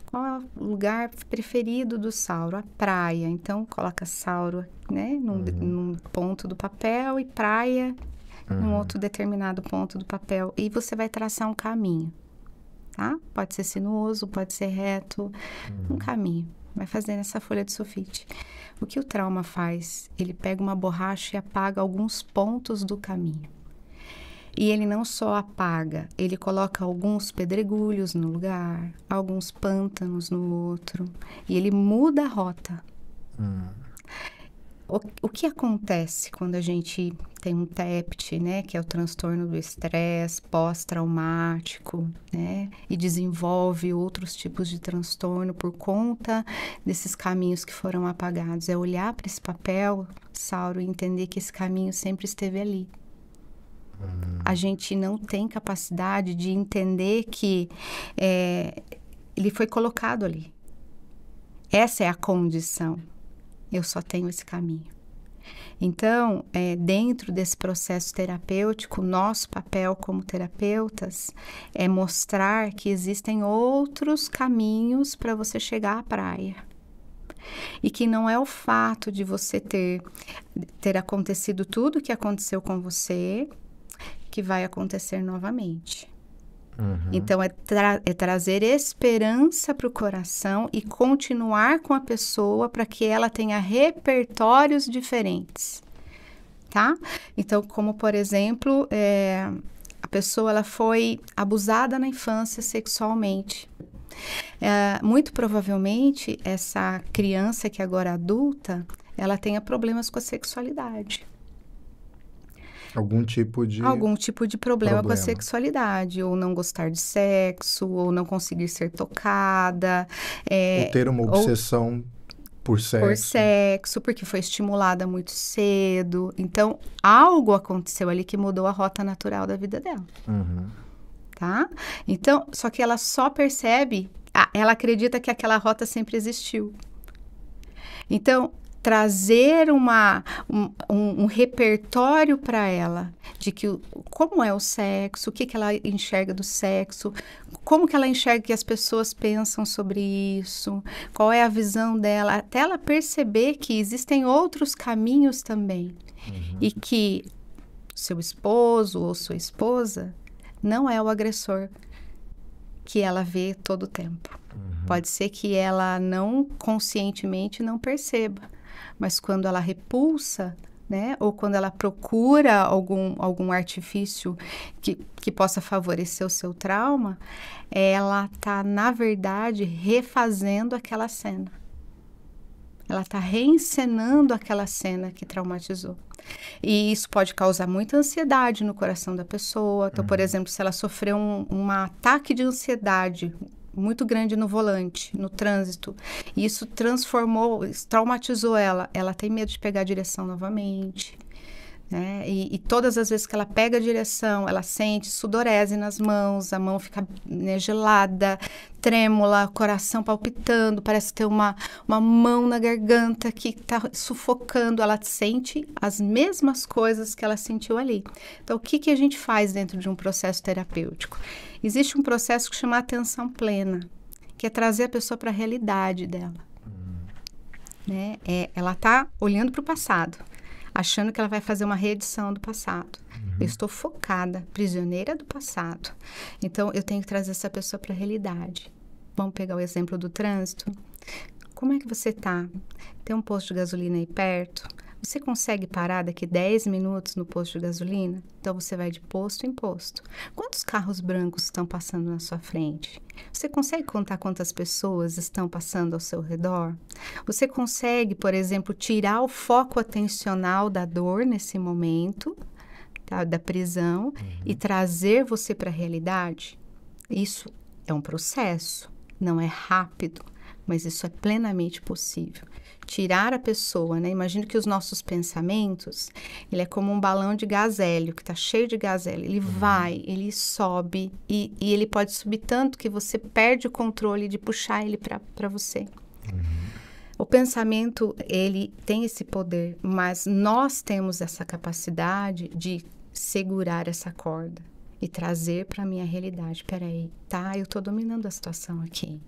Qual é o lugar preferido do Sauro? A praia. Então, coloca Sauro, né, num ponto do papel e praia num outro determinado ponto do papel. E você vai traçar um caminho, tá? Pode ser sinuoso, pode ser reto, um caminho. Vai fazer nessa folha de sulfite. O que o trauma faz? Ele pega uma borracha e apaga alguns pontos do caminho. E ele não só apaga, ele coloca alguns pedregulhos no lugar, alguns pântanos no outro, e ele muda a rota. O que acontece quando a gente tem um TEPT, né, que é o transtorno do estresse pós-traumático, né, e desenvolve outros tipos de transtorno por conta desses caminhos que foram apagados? É olhar para esse papel, Sauro, e entender que esse caminho sempre esteve ali. A gente não tem capacidade de entender que ele foi colocado ali. Essa é a condição. Eu só tenho esse caminho. Então, dentro desse processo terapêutico, nosso papel como terapeutas é mostrar que existem outros caminhos para você chegar à praia. E que não é o fato de você ter acontecido tudo o que aconteceu com você que vai acontecer novamente. Então, é trazer esperança para o coração e continuar com a pessoa para que ela tenha repertórios diferentes, tá? Então, como, por exemplo, a pessoa ela foi abusada na infância sexualmente. Muito provavelmente, essa criança que agora é adulta, ela tenha problemas com a sexualidade. Algum tipo de problema com a sexualidade, ou não gostar de sexo, ou não conseguir ser tocada. Ou ter uma obsessão por sexo. Porque foi estimulada muito cedo. Então, algo aconteceu ali que mudou a rota natural da vida dela. Tá? Então, só que ela só percebe, ela acredita que aquela rota sempre existiu. Então, trazer um repertório para ela de como é o sexo, o que ela enxerga do sexo, como que ela enxerga que as pessoas pensam sobre isso, qual é a visão dela, até ela perceber que existem outros caminhos também e que seu esposo ou sua esposa não é o agressor que ela vê todo o tempo. Pode ser que ela não conscientemente não perceba, mas quando ela repulsa, né, ou quando ela procura algum artifício que possa favorecer o seu trauma, ela está, na verdade, refazendo aquela cena. Ela está reencenando aquela cena que traumatizou. E isso pode causar muita ansiedade no coração da pessoa. Então, por exemplo, se ela sofreu um ataque de ansiedade muito grande no volante, no trânsito, e isso traumatizou ela tem medo de pegar a direção novamente, né? E todas as vezes que ela pega a direção, ela sente sudorese nas mãos, a mão fica, né, gelada, trêmula, coração palpitando, parece ter uma mão na garganta que está sufocando. Ela sente as mesmas coisas que ela sentiu ali. Então, o que a gente faz dentro de um processo terapêutico? Existe um processo que chama atenção plena, que é trazer a pessoa para a realidade dela. Né? Ela está olhando para o passado, achando que ela vai fazer uma reedição do passado. Eu estou focada, prisioneira do passado. Então, eu tenho que trazer essa pessoa para a realidade. Vamos pegar o exemplo do trânsito. Como é que você está? Tem um posto de gasolina aí perto? Você consegue parar daqui 10 minutos no posto de gasolina? Então, você vai de posto em posto. Quantos carros brancos estão passando na sua frente? Você consegue contar quantas pessoas estão passando ao seu redor? Você consegue, por exemplo, tirar o foco atencional da dor nesse momento, tá, da prisão, e trazer você para a realidade? Isso é um processo, não é rápido, mas isso é plenamente possível. Tirar a pessoa, né? Imagina que os nossos pensamentos, ele é como um balão de gás hélio, que está cheio de gás hélio. Ele vai, ele sobe, e ele pode subir tanto que você perde o controle de puxar ele para você. O pensamento, ele tem esse poder, mas nós temos essa capacidade de segurar essa corda e trazer para a minha realidade. Peraí, tá? Eu estou dominando a situação aqui.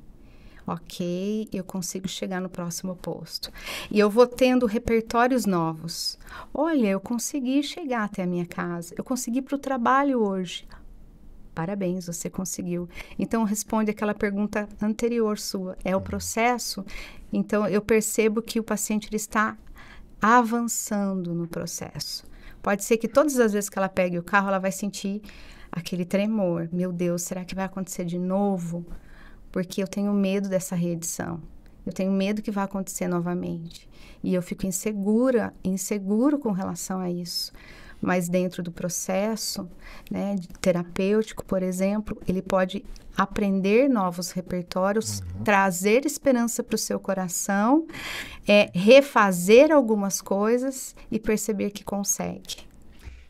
Ok, eu consigo chegar no próximo posto. E eu vou tendo repertórios novos. Olha, eu consegui chegar até a minha casa. Eu consegui ir para o trabalho hoje. Parabéns, você conseguiu. Então, responde aquela pergunta anterior sua. É o processo? Então, eu percebo que o paciente ele está avançando no processo. Pode ser que todas as vezes que ela pegue o carro, ela vai sentir aquele tremor. Meu Deus, será que vai acontecer de novo? Porque eu tenho medo dessa reedição. Eu tenho medo que vai acontecer novamente. E eu fico inseguro com relação a isso. Mas dentro do processo, né, terapêutico, por exemplo, ele pode aprender novos repertórios, trazer esperança para o seu coração, refazer algumas coisas e perceber que consegue.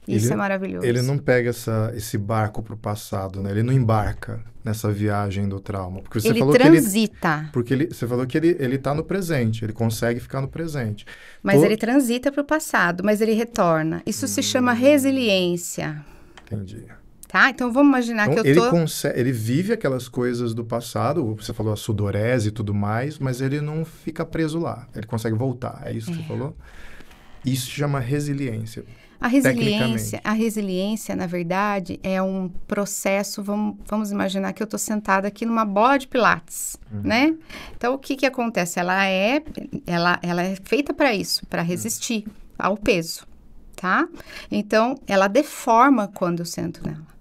Isso é maravilhoso. Ele não pega esse barco para o passado, né? Ele não embarca nessa viagem do trauma. Porque você falou transita. Você falou que ele está no presente, ele consegue ficar no presente. Mas ele transita para o passado, mas ele retorna. Isso se chama resiliência. Entendi. Tá? Então, vamos imaginar que ele vive aquelas coisas do passado, você falou a sudorese e tudo mais, mas ele não fica preso lá. Ele consegue voltar. É isso que você falou? Isso se chama resiliência. A resiliência, na verdade, é um processo, vamos imaginar que eu estou sentada aqui numa bola de pilates, né? Então, o que acontece? Ela é feita para isso, para resistir ao peso, tá? Então, ela deforma quando eu sento nela.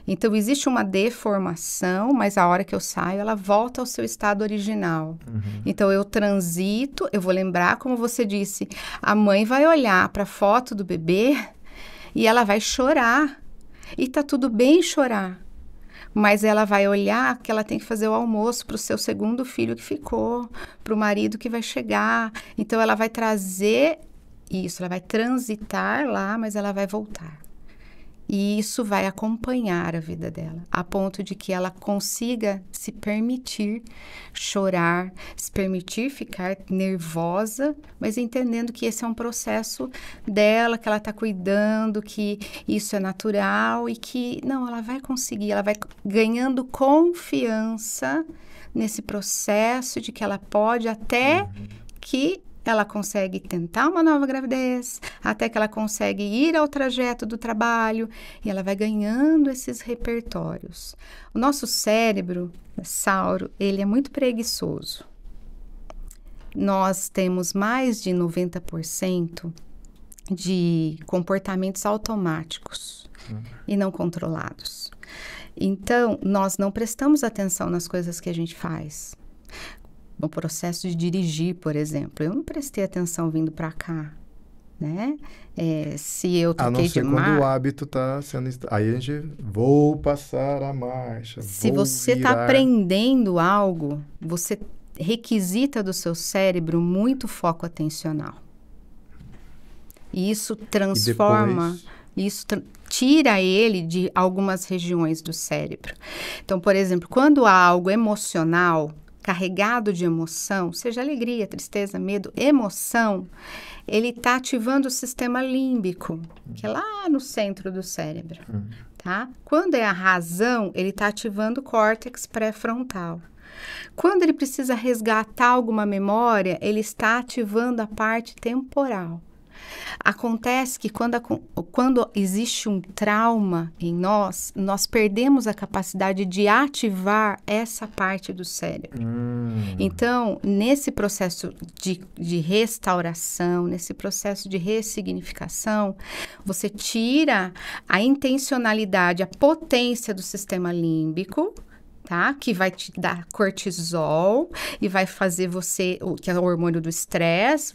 Então, existe uma deformação, mas a hora que eu saio, ela volta ao seu estado original. Então, eu transito, eu vou lembrar, como você disse, a mãe vai olhar para a foto do bebê e ela vai chorar. E tá tudo bem chorar. Mas ela vai olhar que ela tem que fazer o almoço para o seu segundo filho que ficou, para o marido que vai chegar. Então, ela vai trazer isso, ela vai transitar lá, mas ela vai voltar. E isso vai acompanhar a vida dela, a ponto de que ela consiga se permitir chorar, se permitir ficar nervosa, mas entendendo que esse é um processo dela, que ela está cuidando, que isso é natural e que, não, ela vai conseguir, ela vai ganhando confiança nesse processo de que ela pode até que ela consegue tentar uma nova gravidez, até que ela consegue ir ao trajeto do trabalho e ela vai ganhando esses repertórios. O nosso cérebro, Sauro, ele é muito preguiçoso. Nós temos mais de 90% de comportamentos automáticos e não controlados. Então, nós não prestamos atenção nas coisas que a gente faz. No processo de dirigir, por exemplo, eu não prestei atenção vindo para cá, né? Se eu troquei de marcha... quando o hábito está sendo... Aí a gente... Vou passar a marcha, Se você está aprendendo algo, você requisita do seu cérebro muito foco atencional. E isso transforma... Isso tira ele de algumas regiões do cérebro. Então, por exemplo, quando há algo emocional... carregado de emoção, seja alegria, tristeza, medo, emoção, ele está ativando o sistema límbico, que é lá no centro do cérebro, tá? Quando é a razão, ele está ativando o córtex pré-frontal. Quando ele precisa resgatar alguma memória, ele está ativando a parte temporal. Acontece que quando existe um trauma em nós, nós perdemos a capacidade de ativar essa parte do cérebro. Então, nesse processo de restauração, nesse processo de ressignificação, você tira a intencionalidade, a potência do sistema límbico, tá? Que vai te dar cortisol e vai fazer você, que é o hormônio do estresse,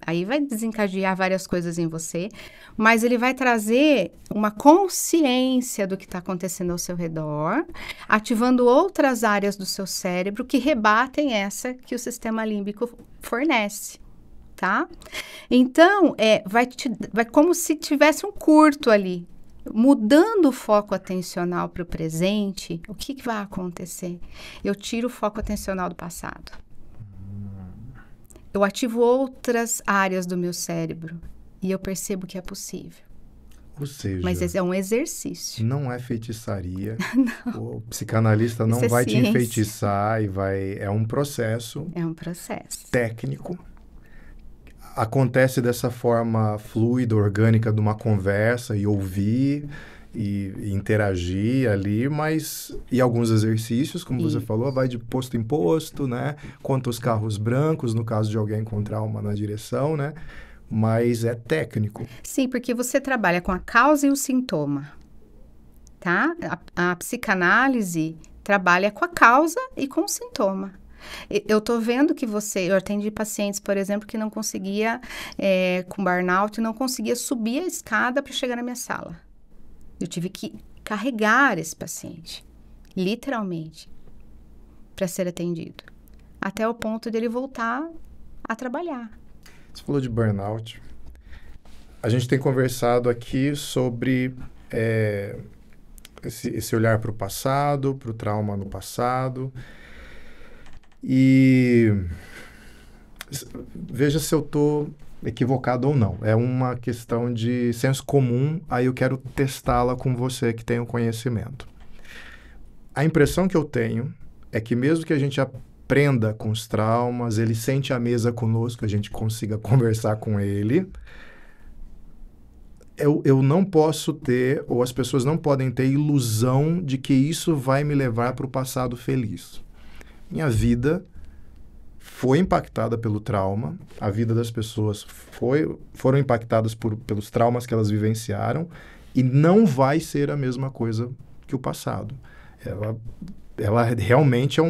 aí vai desencadear várias coisas em você, mas ele vai trazer uma consciência do que está acontecendo ao seu redor, ativando outras áreas do seu cérebro que rebatem essa que o sistema límbico fornece, tá? Então, vai como se tivesse um curto ali. Mudando o foco atencional para o presente, o que vai acontecer? Eu tiro o foco atencional do passado. Eu ativo outras áreas do meu cérebro e eu percebo que é possível. Ou seja, mas é um exercício. Não é feitiçaria. O psicanalista não vai te enfeitiçar é um processo. É um processo técnico. Acontece dessa forma fluida, orgânica de uma conversa e ouvir e interagir ali, mas e alguns exercícios, como você falou, vai de posto em posto, né? Conta os carros brancos, no caso de alguém com trauma na direção, né? Mas é técnico. Sim, porque você trabalha com a causa e o sintoma, tá? A psicanálise trabalha com a causa e com o sintoma. Eu tô vendo que eu atendi pacientes, por exemplo, que não conseguia, com burnout, não conseguia subir a escada para chegar na minha sala. Eu tive que carregar esse paciente, literalmente, para ser atendido, até o ponto dele voltar a trabalhar. Você falou de burnout. A gente tem conversado aqui sobre esse olhar para o passado, para o trauma no passado. E veja se eu estou equivocado ou não. É uma questão de senso comum, aí eu quero testá-la com você que tem o conhecimento. A impressão que eu tenho é que mesmo que a gente aprenda com os traumas, ele sente à mesa conosco, a gente consiga conversar com ele, eu não posso ter, ou as pessoas não podem ter ilusão de que isso vai me levar para o passado feliz. Minha vida foi impactada pelo trauma, a vida das pessoas foram impactadas pelos traumas que elas vivenciaram e não vai ser a mesma coisa que o passado. Ela realmente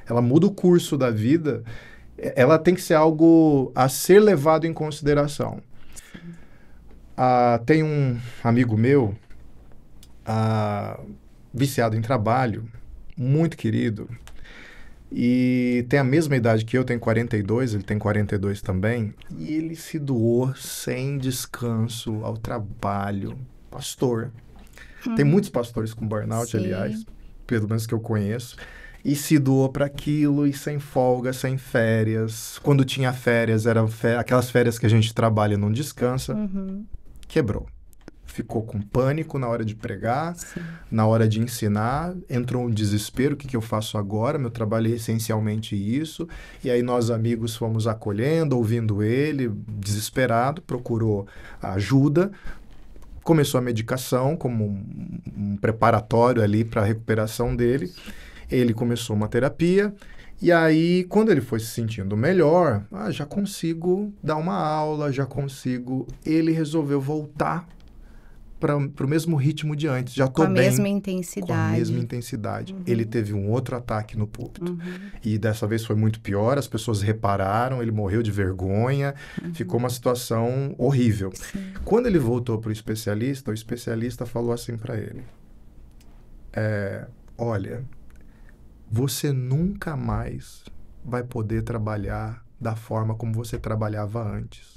ela muda o curso da vida, ela tem que ser algo a ser levado em consideração. Tem um amigo meu, viciado em trabalho, muito querido, e tem a mesma idade que eu, tenho 42, ele tem 42 também, e ele se doou sem descanso ao trabalho. Pastor. Tem muitos pastores com burnout, sim, aliás, pelo menos que eu conheço, e se doou para aquilo, e sem folga, sem férias. Quando tinha férias, eram aquelas férias que a gente trabalha e não descansa. Quebrou. Ficou com pânico na hora de pregar, sim, na hora de ensinar, entrou um desespero, o que eu faço agora? Meu trabalho é essencialmente isso. E aí nós, amigos, fomos acolhendo, ouvindo ele, desesperado, procurou ajuda, começou a medicação como um preparatório ali para a recuperação dele. Ele começou uma terapia, e aí, quando ele foi se sentindo melhor, já consigo dar uma aula, ele resolveu voltar para o mesmo ritmo de antes. Já estou bem. Com a mesma intensidade. Com a mesma intensidade. Ele teve um outro ataque no púlpito. E dessa vez foi muito pior, as pessoas repararam, ele morreu de vergonha, ficou uma situação horrível. Sim. Quando ele voltou para o especialista falou assim para ele, olha, você nunca mais vai poder trabalhar da forma como você trabalhava antes.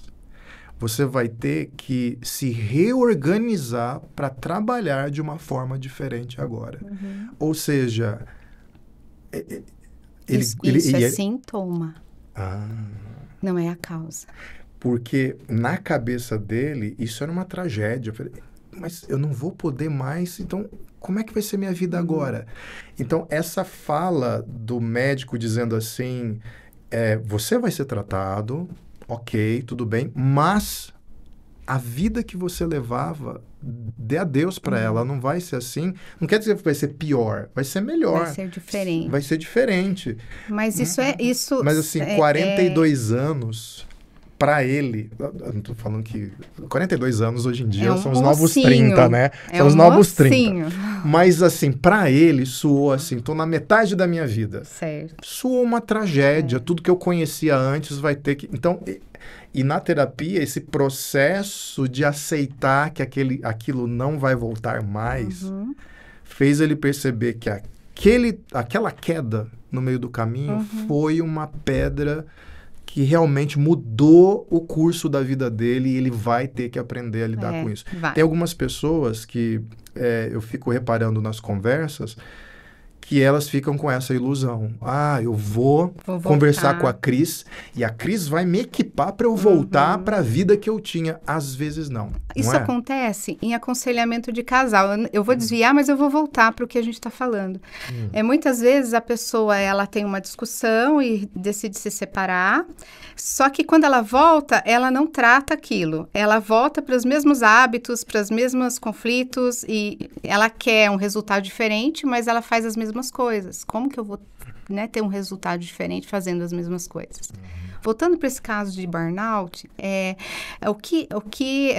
Você vai ter que se reorganizar para trabalhar de uma forma diferente agora. Ou seja, isso é sintoma. Não é a causa. Porque na cabeça dele, isso era uma tragédia. Eu falei, mas eu não vou poder mais, então como é que vai ser minha vida agora? Então, essa fala do médico dizendo assim, você vai ser tratado, ok, tudo bem, mas a vida que você levava, dê adeus para ela, não vai ser assim. Não quer dizer que vai ser pior, vai ser melhor. Vai ser diferente. Vai ser diferente. Mas isso é... Isso Mas assim, 42 anos... Para ele, eu não tô falando que 42 anos hoje em dia são os novos 30, né? São os novos 30. Mas assim, para ele soou assim, tô na metade da minha vida. Certo. Soou uma tragédia, tudo que eu conhecia antes vai ter que... Então, e na terapia, esse processo de aceitar que aquilo não vai voltar mais, fez ele perceber que aquela queda no meio do caminho foi uma pedra que realmente mudou o curso da vida dele e ele vai ter que aprender a lidar com isso. Vai. Tem algumas pessoas que eu fico reparando nas conversas que elas ficam com essa ilusão. Eu vou conversar com a Cris e a Cris vai me equipar para eu voltar para a vida que eu tinha. Às vezes não. Isso acontece em aconselhamento de casal. Eu vou desviar, mas eu vou voltar para o que a gente está falando. Muitas vezes a pessoa ela tem uma discussão e decide se separar, só que quando ela volta, ela não trata aquilo. Ela volta para os mesmos hábitos, para os mesmos conflitos e ela quer um resultado diferente, mas ela faz as mesmas coisas. Como que eu vou, ter um resultado diferente fazendo as mesmas coisas? Voltando para esse caso de burnout, o que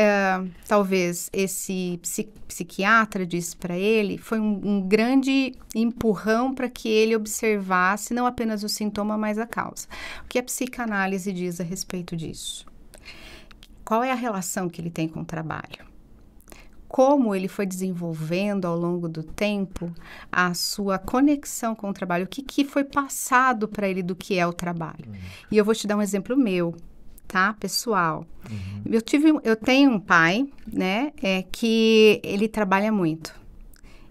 talvez esse psiquiatra disse para ele foi um grande empurrão para que ele observasse não apenas o sintoma, mas a causa. O que a psicanálise diz a respeito disso? Qual é a relação que ele tem com o trabalho? Como ele foi desenvolvendo ao longo do tempo a sua conexão com o trabalho, o que foi passado para ele do que é o trabalho. E eu vou te dar um exemplo meu, tá, pessoal. Eu tenho um pai, que ele trabalha muito.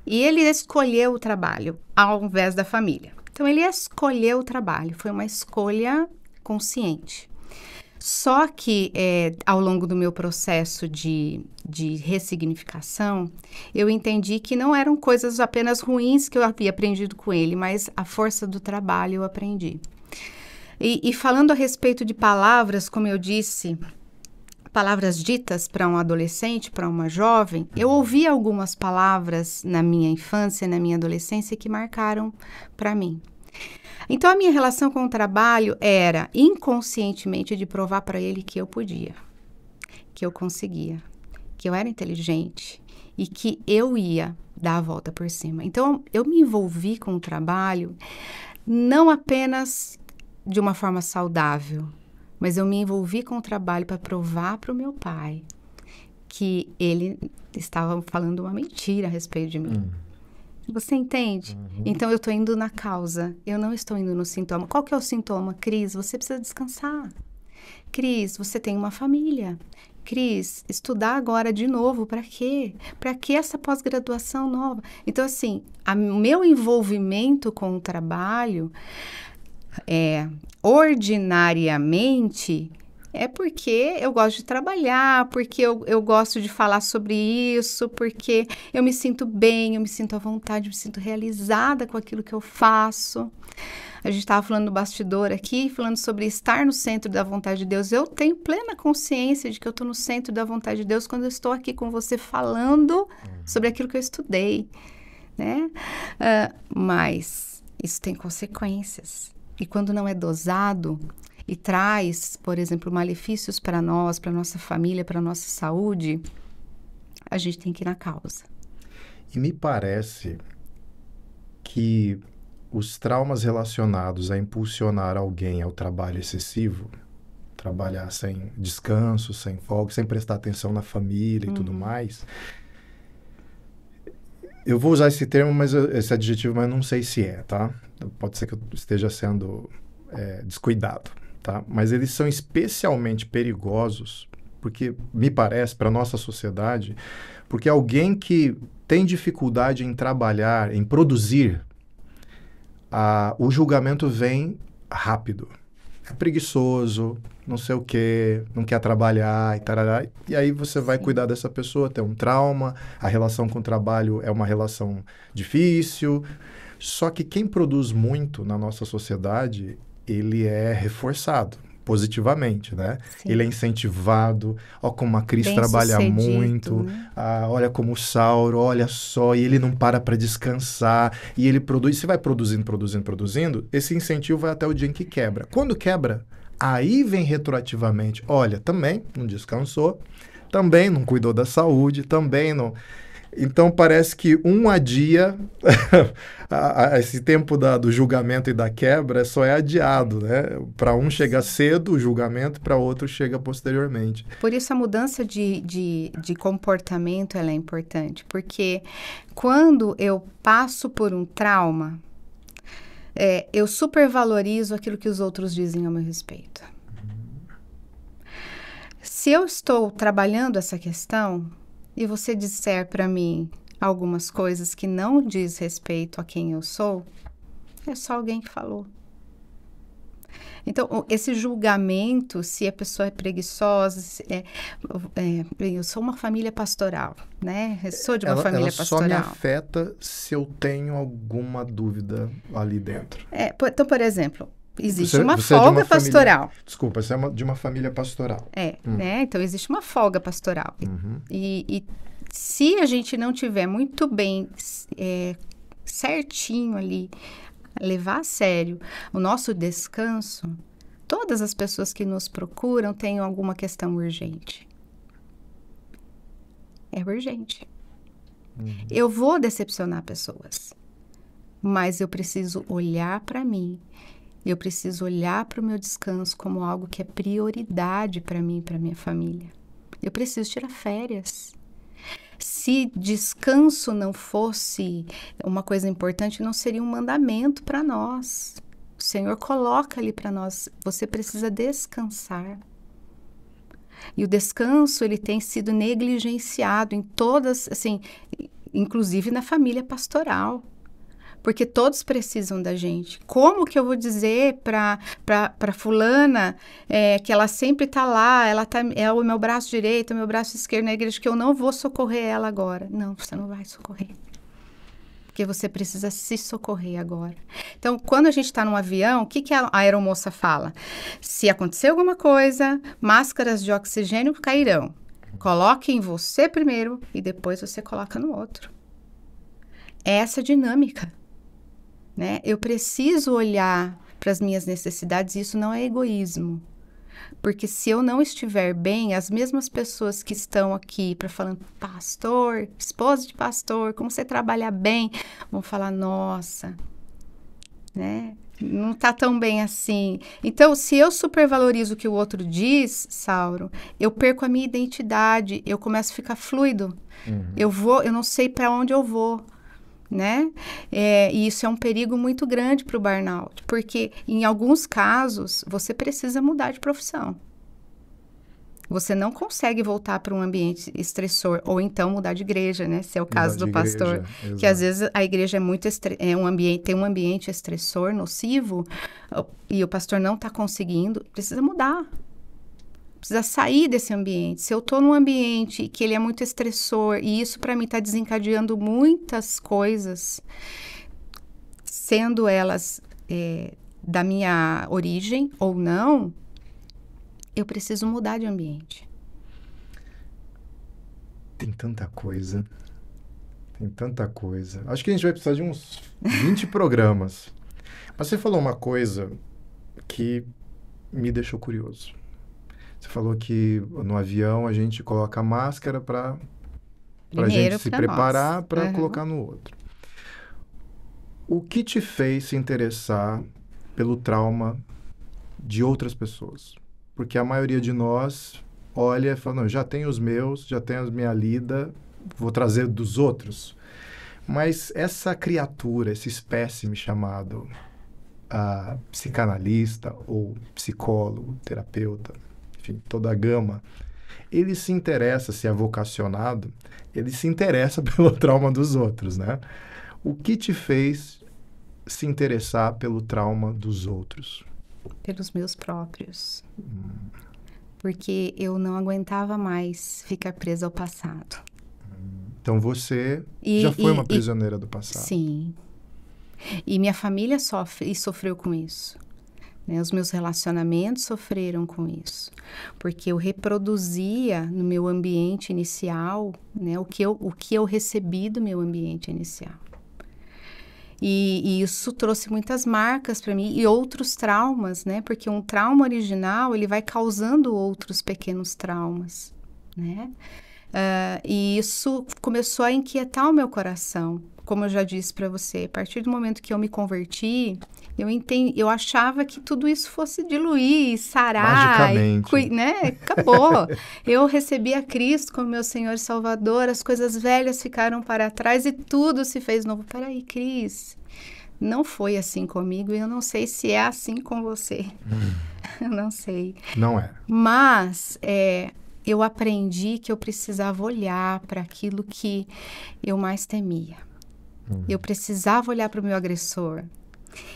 E ele escolheu o trabalho ao invés da família. Então, ele escolheu o trabalho, foi uma escolha consciente. Só que, ao longo do meu processo de ressignificação, eu entendi que não eram coisas apenas ruins que eu havia aprendido com ele, mas a força do trabalho eu aprendi. E falando a respeito de palavras, como eu disse, palavras ditas para um adolescente, para uma jovem, eu ouvi algumas palavras na minha infância, na minha adolescência, que marcaram para mim. Então, a minha relação com o trabalho era, inconscientemente, de provar para ele que eu podia, que eu conseguia, que eu era inteligente e que eu ia dar a volta por cima. Então, eu me envolvi com o trabalho não apenas de uma forma saudável, mas eu me envolvi com o trabalho para provar para o meu pai que ele estava falando uma mentira a respeito de mim. Você entende? Então, eu estou indo na causa, eu não estou indo no sintoma. Qual que é o sintoma? Cris, você precisa descansar. Cris, você tem uma família. Cris, estudar agora de novo, para quê? Para que essa pós-graduação nova? Então, assim, o meu envolvimento com o trabalho, ordinariamente... É porque eu gosto de trabalhar, porque eu gosto de falar sobre isso, porque eu me sinto bem, eu me sinto à vontade, eu me sinto realizada com aquilo que eu faço. A gente estava falando no bastidor aqui, falando sobre estar no centro da vontade de Deus. Eu tenho plena consciência de que eu estou no centro da vontade de Deus quando eu estou aqui com você falando sobre aquilo que eu estudei, né? Mas isso tem consequências. E quando não é dosado... e traz, por exemplo, malefícios para nós, para nossa família, para nossa saúde, a gente tem que ir na causa. E me parece que os traumas relacionados a impulsionar alguém ao trabalho excessivo, trabalhar sem descanso, sem folga, sem prestar atenção na família e tudo mais, eu vou usar esse termo, esse adjetivo, mas não sei se tá? Pode ser que eu esteja sendo descuidado. Tá? Mas eles são especialmente perigosos, porque me parece, para a nossa sociedade, porque alguém que tem dificuldade em trabalhar, em produzir, o julgamento vem rápido. É preguiçoso, não sei o quê, não quer trabalhar e tarará. E aí você vai cuidar dessa pessoa, tem um trauma, a relação com o trabalho é uma relação difícil. Só que quem produz muito na nossa sociedade... ele é reforçado, positivamente, né? Sim. Ele é incentivado, ó como a Cris Bem trabalha sucedido, muito, né? olha como o Sauro, olha só, e ele não para descansar, e ele produz, você vai produzindo, esse incentivo vai até o dia em que quebra. Quando quebra, aí vem retroativamente, olha, também não descansou, também não cuidou da saúde, também não... Então, parece que um adia, esse tempo do julgamento e da quebra só é adiado, né? Para um chega cedo o julgamento, para outro chega posteriormente. Por isso, a mudança de comportamento ela é importante, porque quando eu passo por um trauma, eu supervalorizo aquilo que os outros dizem a meu respeito. Se eu estou trabalhando essa questão e você disser para mim algumas coisas que não diz respeito a quem eu sou, é só alguém que falou. Então, esse julgamento, se a pessoa é preguiçosa, eu sou uma família pastoral, né? Eu sou de uma família pastoral. Ela só me afeta se eu tenho alguma dúvida ali dentro. Então, por exemplo, existe você uma folga pastoral. Desculpa, você é de uma família pastoral. Né? Então, existe uma folga pastoral. Uhum. E se a gente não tiver muito bem certinho ali, levar a sério o nosso descanso, todas as pessoas que nos procuram têm alguma questão urgente. É urgente. Eu vou decepcionar pessoas, mas eu preciso olhar para mim. Eu preciso olhar para o meu descanso como algo que é prioridade para mim e para minha família. Eu preciso tirar férias. Se descanso não fosse uma coisa importante, não seria um mandamento para nós. O Senhor coloca ali para nós, você precisa descansar. E o descanso, ele tem sido negligenciado em todas, assim, inclusive na família pastoral. Porque todos precisam da gente. Como que eu vou dizer para fulana que ela sempre está lá, é o meu braço direito, o meu braço esquerdo na igreja, que eu não vou socorrer ela agora? Não, você não vai socorrer. Porque você precisa se socorrer agora. Então, quando a gente está num avião, o que a aeromoça fala? Se acontecer alguma coisa, máscaras de oxigênio cairão. Coloque em você primeiro e depois você coloca no outro. É essa dinâmica. Né? Eu preciso olhar para as minhas necessidades, e isso não é egoísmo. Porque se eu não estiver bem, as mesmas pessoas que estão aqui para falar, pastor, esposa de pastor, como você trabalha bem, vão falar, nossa, né? Não está tão bem assim. Então, se eu supervalorizo o que o outro diz, Sauro, eu perco a minha identidade, eu começo a ficar fluido. Uhum. Eu não sei para onde eu vou. Né? E isso é um perigo muito grande para o burnout, porque em alguns casos você precisa mudar de profissão. Você não consegue voltar para um ambiente estressor, ou então mudar de igreja, né? Se é o caso do pastor, que às vezes a igreja é muito tem um ambiente estressor, nocivo, e o pastor não está conseguindo, precisa mudar. Precisa sair desse ambiente. Se eu estou num ambiente que ele é muito estressor, e isso para mim está desencadeando muitas coisas, sendo elas da minha origem ou não, eu preciso mudar de ambiente. Tem tanta coisa. Tem tanta coisa. Acho que a gente vai precisar de uns 20 programas. Mas você falou uma coisa que me deixou curioso. Você falou que no avião a gente coloca a máscara para a gente se preparar para colocar no outro. O que te fez se interessar pelo trauma de outras pessoas? Porque a maioria de nós olha e fala, não, já tenho os meus, já tenho a minha lida, vou trazer dos outros. Mas essa criatura, esse espécime chamado psicanalista ou psicólogo, terapeuta, enfim, toda a gama, ele se interessa, se é vocacionado, ele se interessa pelo trauma dos outros, né? O que te fez se interessar pelo trauma dos outros? Pelos meus próprios. Porque eu não aguentava mais ficar presa ao passado. Então você já foi uma prisioneira do passado. Sim. E minha família sofreu com isso. né? Os meus relacionamentos sofreram com isso, porque eu reproduzia no meu ambiente inicial, né, o que eu recebi do meu ambiente inicial. E isso trouxe muitas marcas para mim e outros traumas, né? Porque um trauma original, ele vai causando outros pequenos traumas, né? E isso começou a inquietar o meu coração. Como eu já disse para você, a partir do momento que eu me converti, eu achava que tudo isso fosse diluir, sarar, magicamente, né? Acabou. Eu recebi a Cristo como meu Senhor e Salvador, as coisas velhas ficaram para trás e tudo se fez novo. Peraí, Cris, não foi assim comigo e eu não sei se é assim com você. Eu não sei. Não é. Mas eu aprendi que eu precisava olhar para aquilo que eu mais temia. Eu precisava olhar para o meu agressor.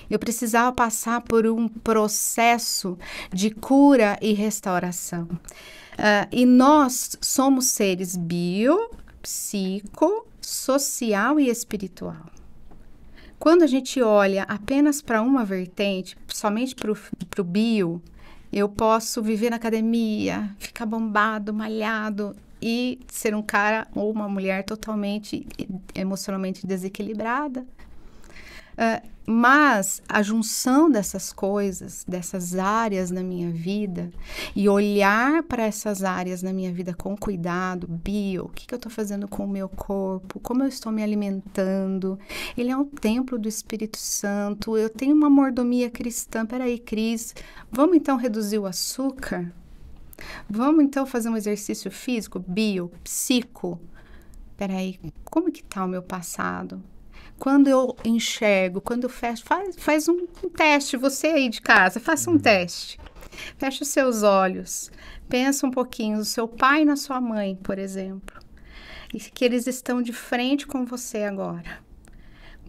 Eu precisava passar por um processo de cura e restauração. E nós somos seres bio, psico, social e espiritual. Quando a gente olha apenas para uma vertente, somente para o bio, eu posso viver na academia, ficar bombado, malhado e ser um cara ou uma mulher totalmente emocionalmente desequilibrada. Mas a junção dessas coisas, dessas áreas na minha vida, e olhar para essas áreas na minha vida com cuidado, o que eu estou fazendo com o meu corpo, como eu estou me alimentando, ele é um templo do Espírito Santo, eu tenho uma mordomia cristã. Peraí, Cris, vamos então reduzir o açúcar? Vamos então fazer um exercício físico, psico? Peraí, como que está o meu passado? Quando eu enxergo, quando eu fecho, faz um teste, você aí de casa, faça um teste. Feche os seus olhos, pensa um pouquinho no seu pai e na sua mãe, por exemplo, e que eles estão de frente com você agora.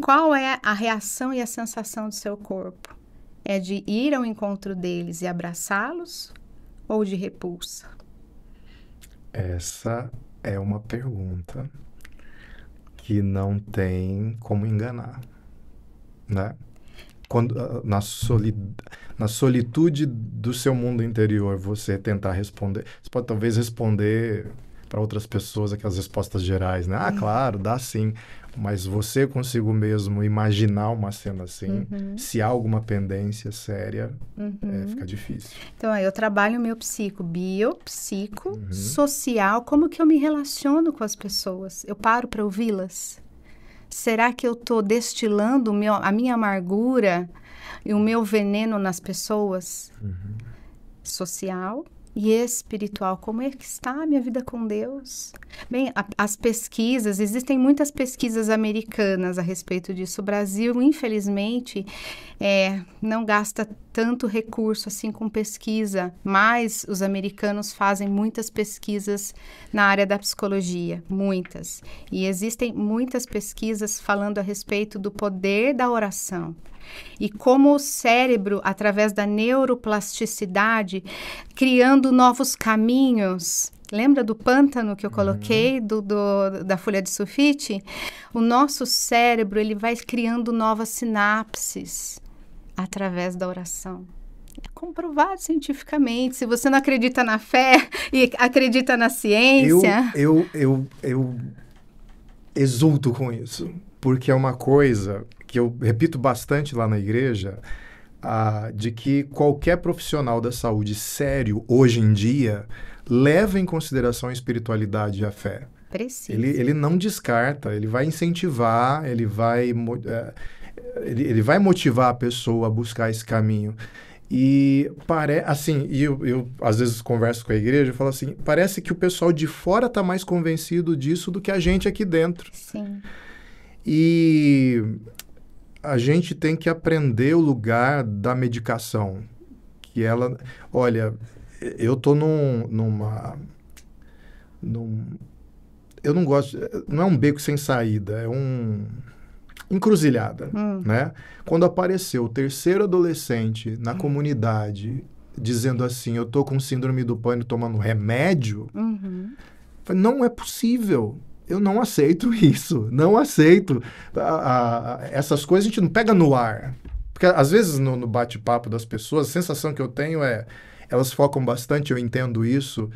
Qual é a reação e a sensação do seu corpo? É de ir ao encontro deles e abraçá-los ou de repulsa? Essa é uma pergunta que não tem como enganar, né? Quando, na solitude do seu mundo interior, você tentar responder... Você pode talvez responder para outras pessoas aquelas respostas gerais, né? Claro, dá sim. Mas você consigo mesmo imaginar uma cena assim, se há alguma pendência séria, fica difícil. Então, eu trabalho o meu psico, social, como que eu me relaciono com as pessoas? Eu paro para ouvi-las? Será que eu estou destilando a minha amargura e o meu veneno nas pessoas? Social e espiritual, como é que está a minha vida com Deus? Bem, as pesquisas, existem muitas pesquisas americanas a respeito disso. O Brasil, infelizmente, não gasta tanto recurso assim com pesquisa, mas os americanos fazem muitas pesquisas na área da psicologia, muitas. E existem muitas pesquisas falando a respeito do poder da oração. E como o cérebro, através da neuroplasticidade, criando novos caminhos. Lembra do pântano que eu coloquei, da folha de sulfite? O nosso cérebro, ele vai criando novas sinapses através da oração. É comprovado cientificamente. Se você não acredita na fé e acredita na ciência... Eu exulto com isso, porque é uma coisa que eu repito bastante lá na igreja, de que qualquer profissional da saúde sério, hoje em dia, leva em consideração a espiritualidade e a fé. Precisa. Ele não descarta, ele vai incentivar, ele vai motivar a pessoa a buscar esse caminho. E eu às vezes converso com a igreja e falo assim, parece que o pessoal de fora está mais convencido disso do que a gente aqui dentro. Sim. E a gente tem que aprender o lugar da medicação. Que ela... Olha, eu tô eu não gosto... Não é um beco sem saída, é encruzilhada, né? Quando apareceu o terceiro adolescente na comunidade dizendo assim, eu tô com síndrome do pânico tomando remédio, falei, não é possível. Eu não aceito isso, não aceito. Essas coisas a gente não pega no ar. Porque às vezes no bate-papo das pessoas, a sensação que eu tenho é, elas focam bastante, eu entendo isso,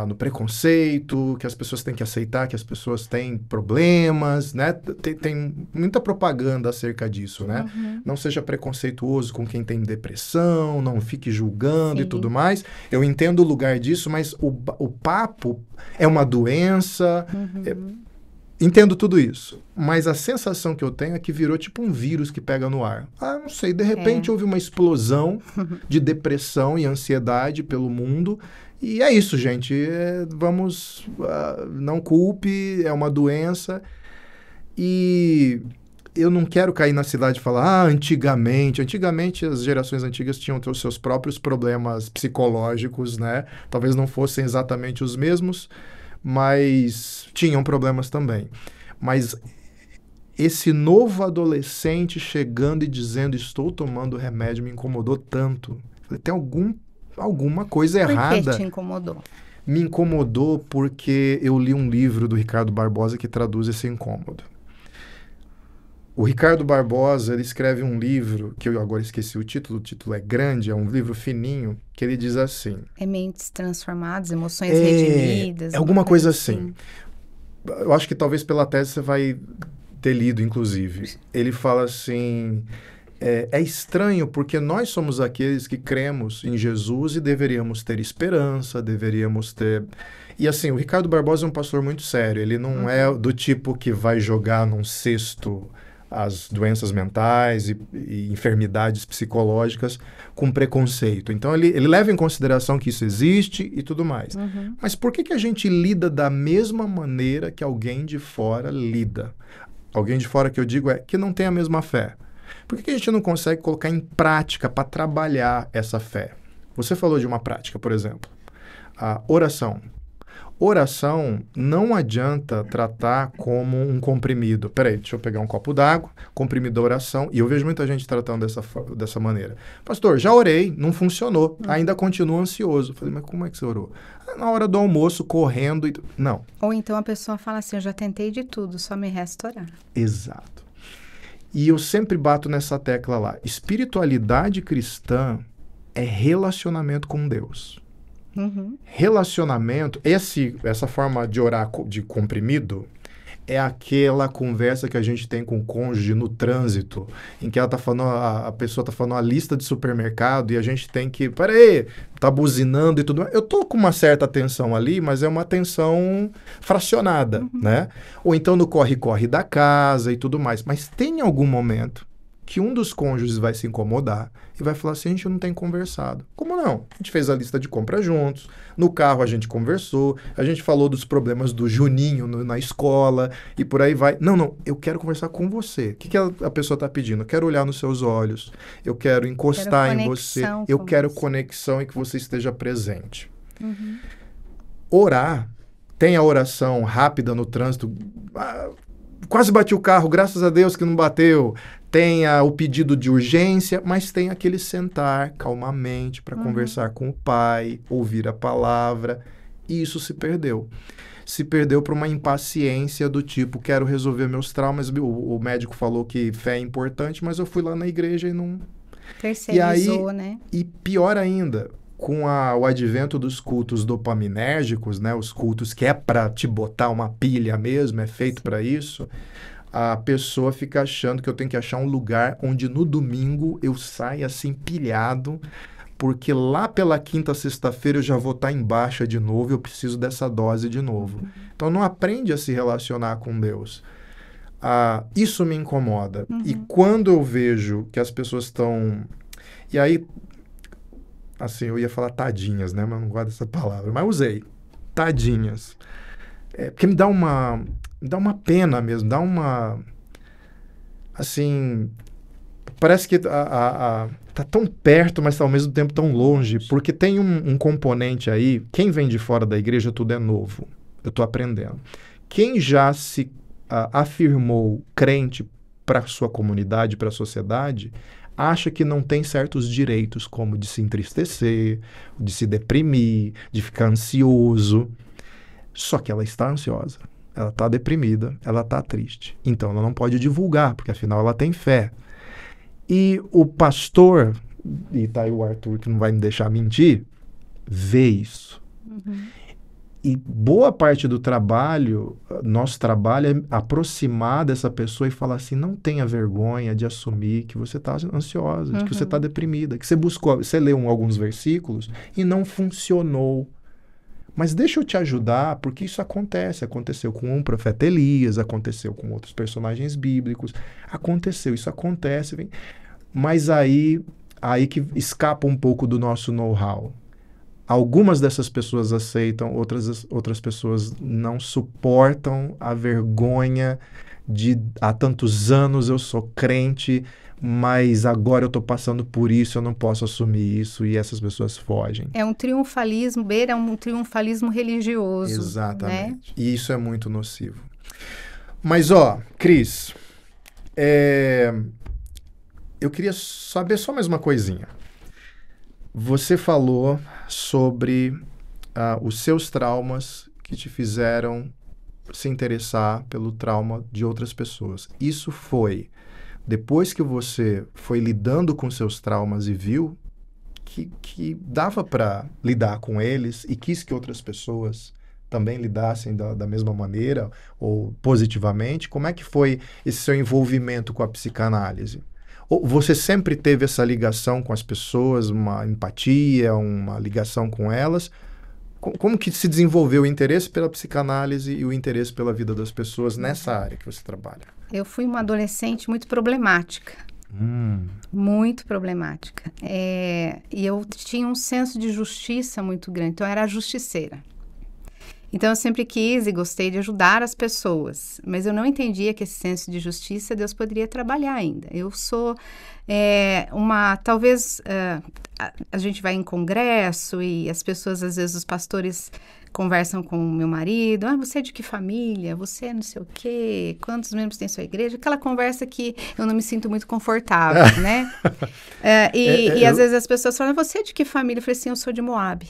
no preconceito, que as pessoas têm que aceitar que as pessoas têm problemas, né? Tem muita propaganda acerca disso, né? Não seja preconceituoso com quem tem depressão, não fique julgando e tudo mais. Eu entendo o lugar disso, mas o papo é uma doença... Entendo tudo isso, mas a sensação que eu tenho é que virou tipo um vírus que pega no ar. Não sei, de repente houve uma explosão de depressão e ansiedade pelo mundo, e é isso, gente. Vamos, não culpe, é uma doença, e eu não quero cair na cidade e falar, antigamente as gerações antigas tinham os seus próprios problemas psicológicos, né? Talvez não fossem exatamente os mesmos, mas tinham problemas também. Mas esse novo adolescente chegando e dizendo, estou tomando remédio, me incomodou tanto. Falei, tem alguma coisa errada. Por que te incomodou? Me incomodou porque eu li um livro do Ricardo Barbosa que traduz esse incômodo. O Ricardo Barbosa, ele escreve um livro, que eu agora esqueci o título é grande, é um livro fininho, que ele diz assim... Mentes transformadas, emoções redimidas. É alguma coisa assim. Eu acho que talvez pela tese você vai ter lido, inclusive. Ele fala assim, é estranho porque nós somos aqueles que cremos em Jesus e deveríamos ter esperança, deveríamos ter... E assim, o Ricardo Barbosa é um pastor muito sério, ele não é do tipo que vai jogar num cesto... as doenças mentais e enfermidades psicológicas com preconceito. Então, ele leva em consideração que isso existe e tudo mais. Mas por que a gente lida da mesma maneira que alguém de fora lida? Alguém de fora que eu digo que não tem a mesma fé. Por que a gente não consegue colocar em prática para trabalhar essa fé? Você falou de uma prática, por exemplo. A oração. Oração não adianta tratar como um comprimido. Peraí, deixa eu pegar um copo d'água, comprimido da oração, e eu vejo muita gente tratando dessa maneira. Pastor, já orei, não funcionou, ainda continuo ansioso. Falei, mas como é que você orou? Na hora do almoço, correndo e... Não. Ou então a pessoa fala assim, eu já tentei de tudo, só me resta orar. Exato. E eu sempre bato nessa tecla lá. Espiritualidade cristã é relacionamento com Deus. Relacionamento, essa forma de orar de comprimido é aquela conversa que a gente tem com o cônjuge no trânsito, em que ela tá falando, a pessoa tá falando a lista de supermercado e a gente tem que, peraí, tá buzinando e tudo mais. Eu tô com uma certa atenção ali, mas é uma atenção fracionada, né? Ou então no corre-corre da casa e tudo mais. Mas tem algum momento que um dos cônjuges vai se incomodar e vai falar assim, a gente não tem conversado. Como não? A gente fez a lista de compra juntos, no carro a gente conversou, a gente falou dos problemas do Juninho na escola e por aí vai. Não, eu quero conversar com você. O que a pessoa está pedindo? Eu quero olhar nos seus olhos, eu quero encostar em você, eu quero conexão e que você esteja presente. Orar, tem a oração rápida no trânsito, quase bati o carro, graças a Deus que não bateu. Tem o pedido de urgência, mas tem aquele sentar calmamente para conversar com o pai, ouvir a palavra. E isso se perdeu. Se perdeu para uma impaciência do tipo, quero resolver meus traumas. O médico falou que fé é importante, mas eu fui lá na igreja e não... Terceirizou, né? E pior ainda, com o advento dos cultos dopaminérgicos, né? Os cultos que é para te botar uma pilha mesmo, é feito para isso... A pessoa fica achando que eu tenho que achar um lugar onde no domingo eu saia assim pilhado, porque lá pela quinta, sexta-feira eu já vou estar em baixa de novo, eu preciso dessa dose de novo. Então não aprende a se relacionar com Deus. Isso me incomoda. E quando eu vejo que as pessoas estão... E aí, assim, eu ia falar tadinhas, né? Mas eu não gosto dessa palavra. Mas usei. Tadinhas. Porque me dá uma pena mesmo, dá uma... Assim, parece que tá tão perto, mas ao mesmo tempo tão longe, porque tem um componente aí, quem vem de fora da igreja, tudo é novo, eu estou aprendendo. Quem já se afirmou crente para a sua comunidade, para a sociedade, acha que não tem certos direitos, como de se entristecer, de se deprimir, de ficar ansioso. Só que ela está ansiosa, ela está deprimida, ela está triste. Então, ela não pode divulgar, porque afinal ela tem fé. E o pastor, e tá aí o Arthur que não vai me deixar mentir, vê isso. E boa parte do trabalho, nosso trabalho é aproximar dessa pessoa e falar assim, não tenha vergonha de assumir que você está ansiosa, de que você está deprimida, que você buscou, você leu alguns versículos e não funcionou. Mas deixa eu te ajudar, porque isso acontece. Aconteceu com um profeta Elias, aconteceu com outros personagens bíblicos, aconteceu, isso acontece. Mas aí que escapa um pouco do nosso know-how. Algumas dessas pessoas aceitam, outras pessoas não suportam a vergonha de há tantos anos eu sou crente, mas agora eu estou passando por isso, eu não posso assumir isso, e essas pessoas fogem. É um triunfalismo, beira um triunfalismo religioso. Exatamente. Né? E isso é muito nocivo. Mas, Cris, eu queria saber só mais uma coisinha. Você falou sobre os seus traumas que te fizeram se interessar pelo trauma de outras pessoas. Isso foi depois que você foi lidando com seus traumas e viu que dava para lidar com eles e quis que outras pessoas também lidassem da mesma maneira ou positivamente. Como é que foi esse seu envolvimento com a psicanálise? Ou você sempre teve essa ligação com as pessoas, uma empatia, uma ligação com elas? Como que se desenvolveu o interesse pela psicanálise e o interesse pela vida das pessoas nessa área que você trabalha? Eu fui uma adolescente muito problemática. Muito problemática. E eu tinha um senso de justiça muito grande. Então, eu era a justiceira. Então, eu sempre quis e gostei de ajudar as pessoas, mas eu não entendia que esse senso de justiça Deus poderia trabalhar ainda. Eu sou talvez a gente vai em congresso e as pessoas, às vezes, os pastores conversam com o meu marido, você é de que família? Você é não sei o quê? Quantos membros tem sua igreja? Aquela conversa que eu não me sinto muito confortável, né? Às vezes as pessoas falam, você é de que família? Eu falei assim, eu sou de Moabe.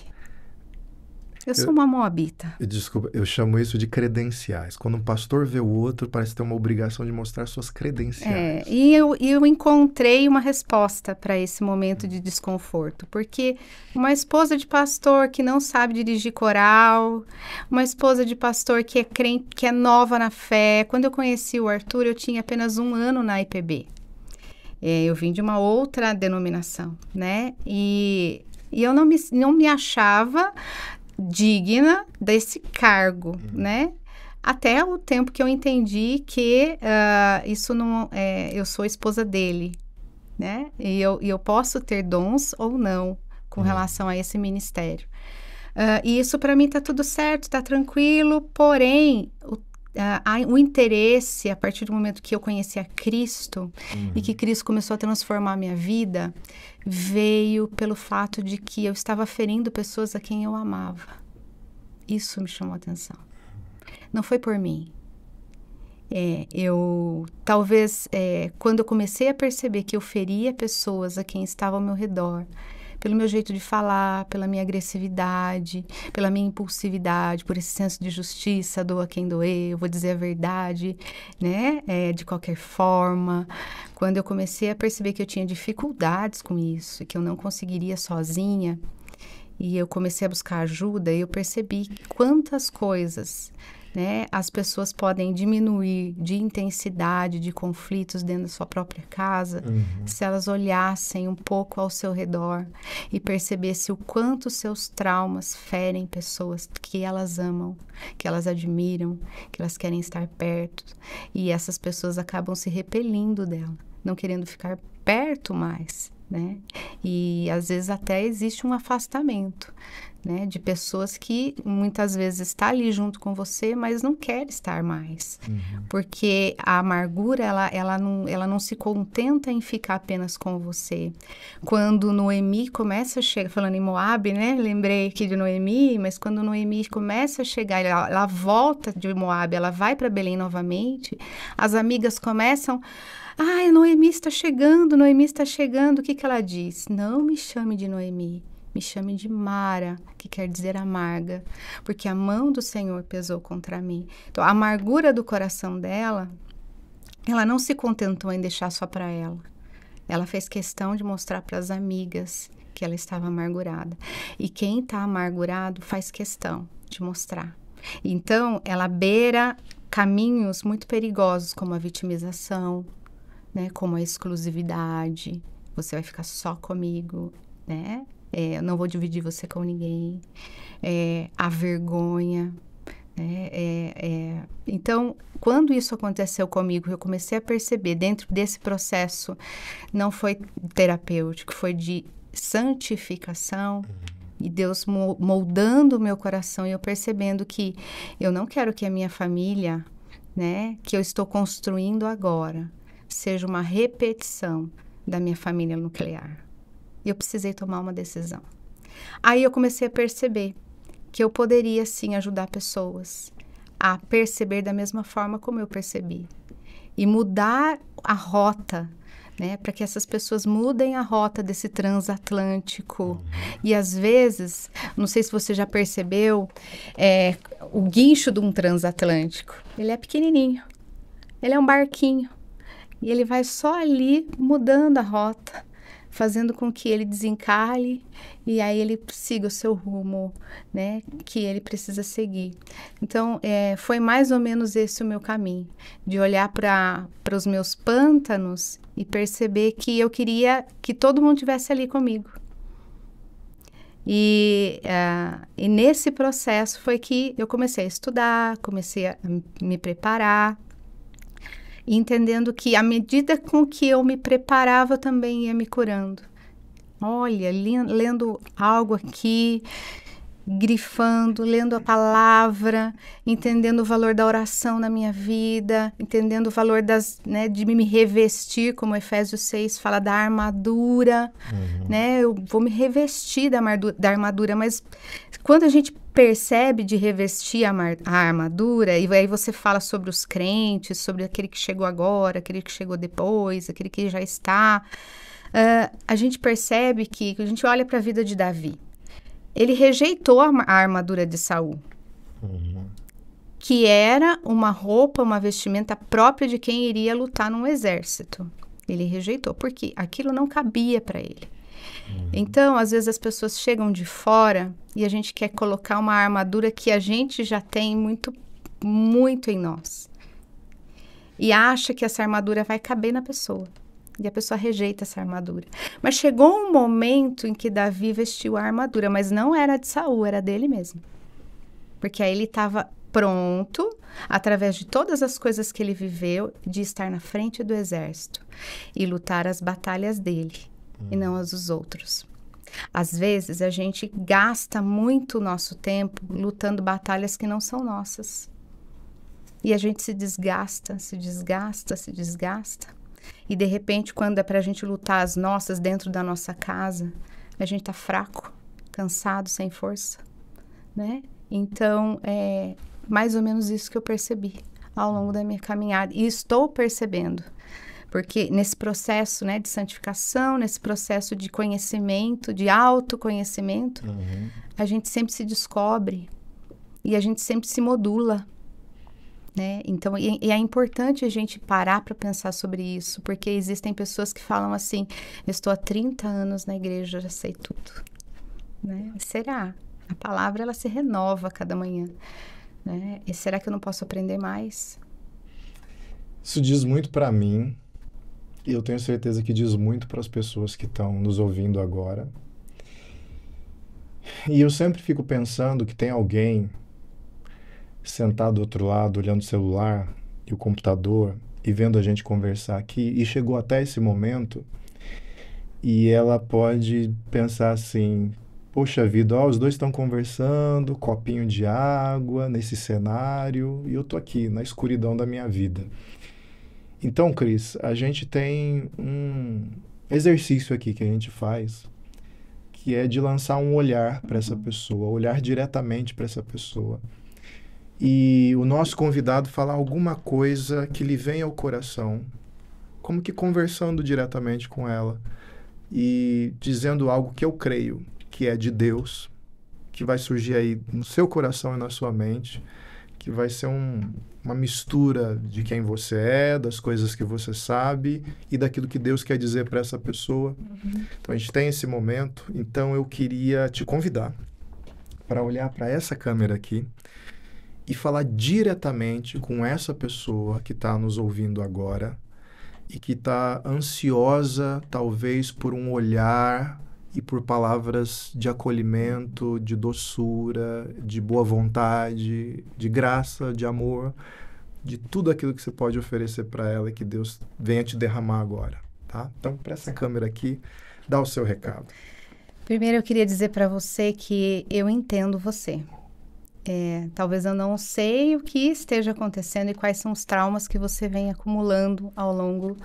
Eu sou uma moabita. Desculpa, eu chamo isso de credenciais. Quando um pastor vê o outro, parece ter uma obrigação de mostrar suas credenciais. E eu encontrei uma resposta para esse momento de desconforto. Porque uma esposa de pastor que não sabe dirigir coral, uma esposa de pastor que é crente, que é nova na fé. Quando eu conheci o Arthur, eu tinha apenas 1 ano na IPB. Eu vim de uma outra denominação, né? E eu não me achava digna desse cargo, né? Até o tempo que eu entendi que isso não eu sou esposa dele, né? E eu posso ter dons ou não com relação a esse ministério. E isso para mim tá tudo certo, tá tranquilo, porém o interesse, a partir do momento que eu conheci a Cristo e que Cristo começou a transformar a minha vida, veio pelo fato de que eu estava ferindo pessoas a quem eu amava. Isso me chamou a atenção. Não foi por mim. Quando eu comecei a perceber que eu feria pessoas a quem estava ao meu redor, pelo meu jeito de falar, pela minha agressividade, pela minha impulsividade, por esse senso de justiça, doa quem doer, eu vou dizer a verdade, né? De qualquer forma. Quando eu comecei a perceber que eu tinha dificuldades com isso, que eu não conseguiria sozinha, e eu comecei a buscar ajuda, eu percebi quantas coisas, né, as pessoas podem diminuir de intensidade de conflitos dentro da sua própria casa, se elas olhassem um pouco ao seu redor e percebessem o quanto seus traumas ferem pessoas que elas amam, que elas admiram, que elas querem estar perto, e essas pessoas acabam se repelindo dela, não querendo ficar perto mais, né? E às vezes até existe um afastamento, né, de pessoas que muitas vezes está ali junto com você, mas não quer estar mais, porque a amargura ela não se contenta em ficar apenas com você. Quando Noemi começa a chegar, falando em Moabe, né, lembrei aqui de Noemi, mas quando Noemi começa a chegar, ela volta de Moabe, ela vai para Belém novamente, as amigas começam: ai, Noemi está chegando, Noemi está chegando. O que ela diz? Não me chame de Noemi, me chame de Mara, que quer dizer amarga, porque a mão do Senhor pesou contra mim. Então, a amargura do coração dela, ela não se contentou em deixar só para ela. Ela fez questão de mostrar para as amigas que ela estava amargurada. E quem está amargurado faz questão de mostrar. Então, ela beira caminhos muito perigosos, como a vitimização, né? Como a exclusividade. Você vai ficar só comigo, né? Eu não vou dividir você com ninguém. A vergonha. Então, quando isso aconteceu comigo, eu comecei a perceber, dentro desse processo, não foi terapêutico, foi de santificação, e Deus moldando o meu coração, e eu percebendo que eu não quero que a minha família, né, que eu estou construindo agora, seja uma repetição da minha família nuclear. E eu precisei tomar uma decisão. Aí eu comecei a perceber que eu poderia, sim, ajudar pessoas a perceber da mesma forma como eu percebi. E mudar a rota, né? Para que essas pessoas mudem a rota desse transatlântico. E, às vezes, não sei se você já percebeu, o guincho de um transatlântico, ele é pequenininho. Ele é um barquinho. E ele vai só ali mudando a rota, fazendo com que ele desencalhe e aí ele siga o seu rumo, né, que ele precisa seguir. Então, foi mais ou menos esse o meu caminho, de olhar para os meus pântanos e perceber que eu queria que todo mundo estivesse ali comigo. E nesse processo foi que eu comecei a estudar, comecei a me preparar, entendendo que à medida com que eu me preparava, eu também ia me curando. Olha, lendo algo aqui, grifando, lendo a palavra, entendendo o valor da oração na minha vida, entendendo o valor de me revestir, como Efésios 6 fala da armadura, né? Eu vou me revestir da armadura, mas quando a gente percebe de revestir a armadura, e aí você fala sobre os crentes, sobre aquele que chegou agora, aquele que chegou depois, aquele que já está, a gente percebe que a gente olha para a vida de Davi. Ele rejeitou a armadura de Saul, que era uma roupa, uma vestimenta própria de quem iria lutar num exército. Ele rejeitou, porque aquilo não cabia para ele. Então, às vezes as pessoas chegam de fora e a gente quer colocar uma armadura que a gente já tem muito, muito em nós. E acha que essa armadura vai caber na pessoa. E a pessoa rejeita essa armadura. Mas chegou um momento em que Davi vestiu a armadura, mas não era de Saul, era dele mesmo. Porque aí ele estava pronto, através de todas as coisas que ele viveu, de estar na frente do exército e lutar as batalhas dele. E não as dos outros. Às vezes, a gente gasta muito o nosso tempo lutando batalhas que não são nossas. E a gente se desgasta. E, de repente, quando é pra gente lutar as nossas dentro da nossa casa, a gente tá fraco, cansado, sem força, né? Então, é mais ou menos isso que eu percebi ao longo da minha caminhada. E estou percebendo. Porque nesse processo, né, de santificação, nesse processo de conhecimento, de autoconhecimento, a gente sempre se descobre e a gente sempre se modula, né? Então, é importante a gente parar para pensar sobre isso, porque existem pessoas que falam assim, eu estou há 30 anos na igreja, já sei tudo, né? Será? A palavra, ela se renova a cada manhã, né? E será que eu não posso aprender mais? Isso diz muito para mim. E eu tenho certeza que diz muito para as pessoas que estão nos ouvindo agora. E eu sempre fico pensando que tem alguém sentado do outro lado, olhando o celular e o computador e vendo a gente conversar aqui, e chegou até esse momento e ela pode pensar assim, poxa vida, os dois estão conversando, copinho de água, nesse cenário, e eu tô aqui, na escuridão da minha vida. Então, Cris, a gente tem um exercício aqui que a gente faz, que é de lançar um olhar para essa pessoa, olhar diretamente para essa pessoa. E o nosso convidado falar alguma coisa que lhe venha ao coração, como que conversando diretamente com ela e dizendo algo que eu creio que é de Deus, que vai surgir aí no seu coração e na sua mente, que vai ser uma mistura de quem você é, das coisas que você sabe e daquilo que Deus quer dizer para essa pessoa. Então, a gente tem esse momento. Então, eu queria te convidar para olhar para essa câmera aqui e falar diretamente com essa pessoa que está nos ouvindo agora e que está ansiosa, talvez, por um olhar e por palavras de acolhimento, de doçura, de boa vontade, de graça, de amor, de tudo aquilo que você pode oferecer para ela e que Deus venha te derramar agora, tá? Então, para essa câmera aqui, dá o seu recado. Primeiro, eu queria dizer para você que eu entendo você. Talvez eu não sei o que esteja acontecendo e quais são os traumas que você vem acumulando ao longo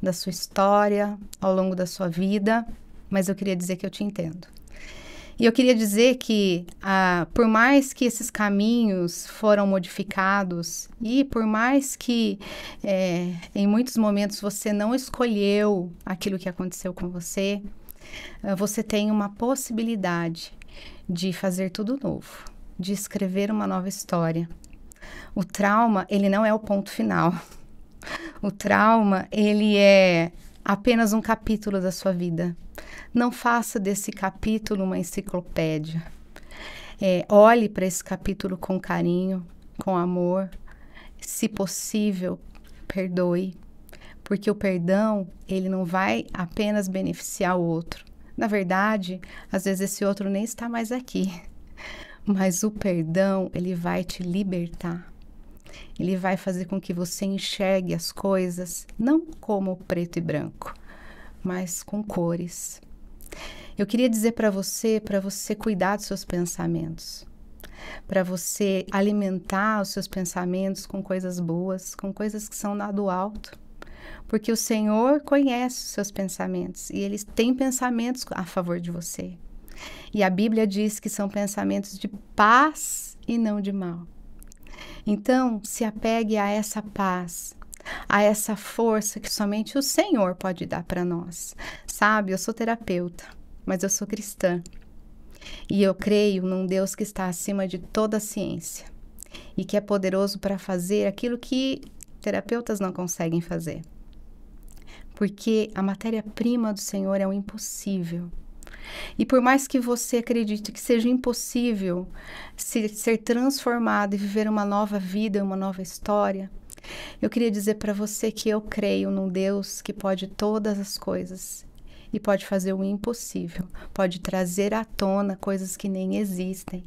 da sua história, ao longo da sua vida, mas eu queria dizer que eu te entendo. E eu queria dizer que, por mais que esses caminhos foram modificados e por mais que em muitos momentos você não escolheu aquilo que aconteceu com você, você tem uma possibilidade de fazer tudo novo, de escrever uma nova história. O trauma, ele não é o ponto final. O trauma, ele é apenas um capítulo da sua vida. Não faça desse capítulo uma enciclopédia. Olhe para esse capítulo com carinho, com amor. Se possível, perdoe. Porque o perdão, ele não vai apenas beneficiar o outro. Na verdade, às vezes esse outro nem está mais aqui. Mas o perdão, ele vai te libertar. Ele vai fazer com que você enxergue as coisas não como preto e branco, mas com cores. Eu queria dizer para você cuidar dos seus pensamentos, para você alimentar os seus pensamentos com coisas boas, com coisas que são lá do alto, porque o Senhor conhece os seus pensamentos e Ele tem pensamentos a favor de você. E a Bíblia diz que são pensamentos de paz e não de mal. Então, se apegue a essa paz, a essa força que somente o Senhor pode dar para nós. Sabe, eu sou terapeuta, mas eu sou cristã. E eu creio num Deus que está acima de toda a ciência e que é poderoso para fazer aquilo que terapeutas não conseguem fazer. Porque a matéria-prima do Senhor é o impossível. E por mais que você acredite que seja impossível ser transformado e viver uma nova vida, uma nova história, eu queria dizer para você que eu creio num Deus que pode todas as coisas e pode fazer o impossível, pode trazer à tona coisas que nem existem,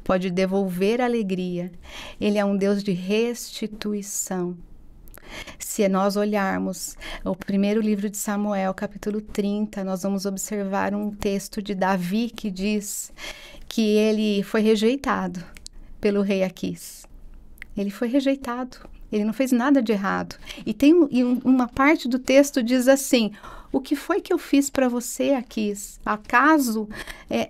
pode devolver alegria. Ele é um Deus de restituição. Se nós olharmos o primeiro livro de Samuel, capítulo 30, nós vamos observar um texto de Davi que diz que ele foi rejeitado pelo rei Aquis. Ele foi rejeitado, ele não fez nada de errado. E uma parte do texto diz assim: o que foi que eu fiz para você, Aquis? Acaso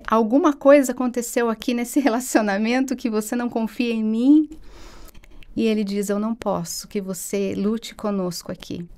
alguma coisa aconteceu aqui nesse relacionamento que você não confia em mim? E ele diz: eu não posso que você lute conosco aqui.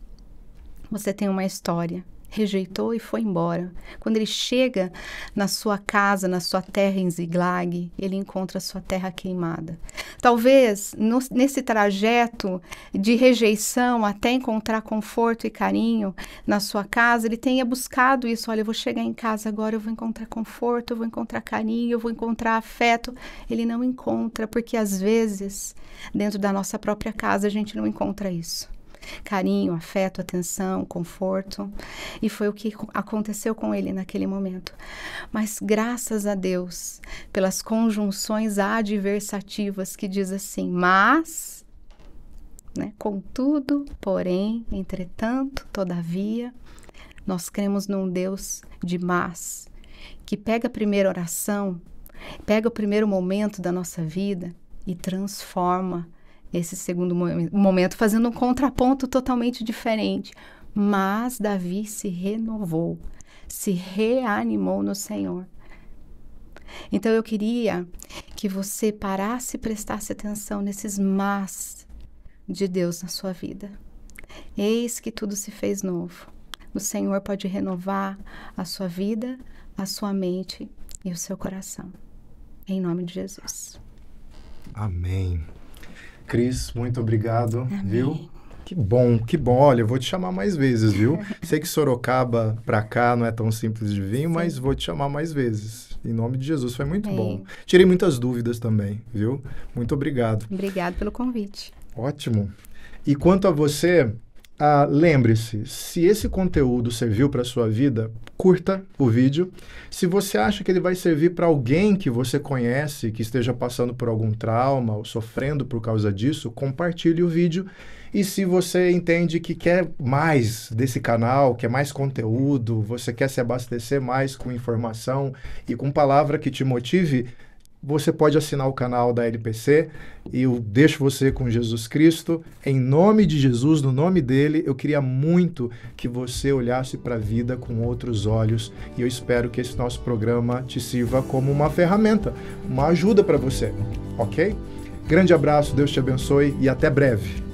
Você tem uma história. Rejeitou e foi embora. Quando ele chega na sua casa, na sua terra em Ziglag, ele encontra a sua terra queimada. Talvez nesse trajeto de rejeição até encontrar conforto e carinho na sua casa, ele tenha buscado isso. Olha, eu vou chegar em casa agora, eu vou encontrar conforto, eu vou encontrar carinho, eu vou encontrar afeto. Ele não encontra, porque às vezes, dentro da nossa própria casa, a gente não encontra isso. Carinho, afeto, atenção, conforto. E foi o que aconteceu com ele naquele momento. Mas graças a Deus, pelas conjunções adversativas que diz assim: mas, né, contudo, porém, entretanto, todavia, nós cremos num Deus de mas, que pega a primeira oração, pega o primeiro momento da nossa vida e transforma esse segundo momento, fazendo um contraponto totalmente diferente. Mas Davi se renovou, se reanimou no Senhor. Então eu queria que você parasse e prestasse atenção nesses mas de Deus na sua vida. Eis que tudo se fez novo. O Senhor pode renovar a sua vida, a sua mente e o seu coração. Em nome de Jesus. Amém. Cris, muito obrigado, Amém. viu? Que bom, que bom. Olha, eu vou te chamar mais vezes, viu? Sei que Sorocaba pra cá não é tão simples de vir, mas vou te chamar mais vezes. Em nome de Jesus, foi muito bom. Tirei muitas dúvidas também, viu? Muito obrigado. Obrigado pelo convite. Ótimo. E quanto a você, lembre-se, se esse conteúdo serviu para a sua vida, curta o vídeo. Se você acha que ele vai servir para alguém que você conhece, que esteja passando por algum trauma ou sofrendo por causa disso, compartilhe o vídeo. E se você entende que quer mais desse canal, quer mais conteúdo, você quer se abastecer mais com informação e com palavra que te motive, você pode assinar o canal da LPC e eu deixo você com Jesus Cristo. Em nome de Jesus, no nome dele, eu queria muito que você olhasse para a vida com outros olhos e eu espero que esse nosso programa te sirva como uma ferramenta, uma ajuda para você, ok? Grande abraço, Deus te abençoe e até breve.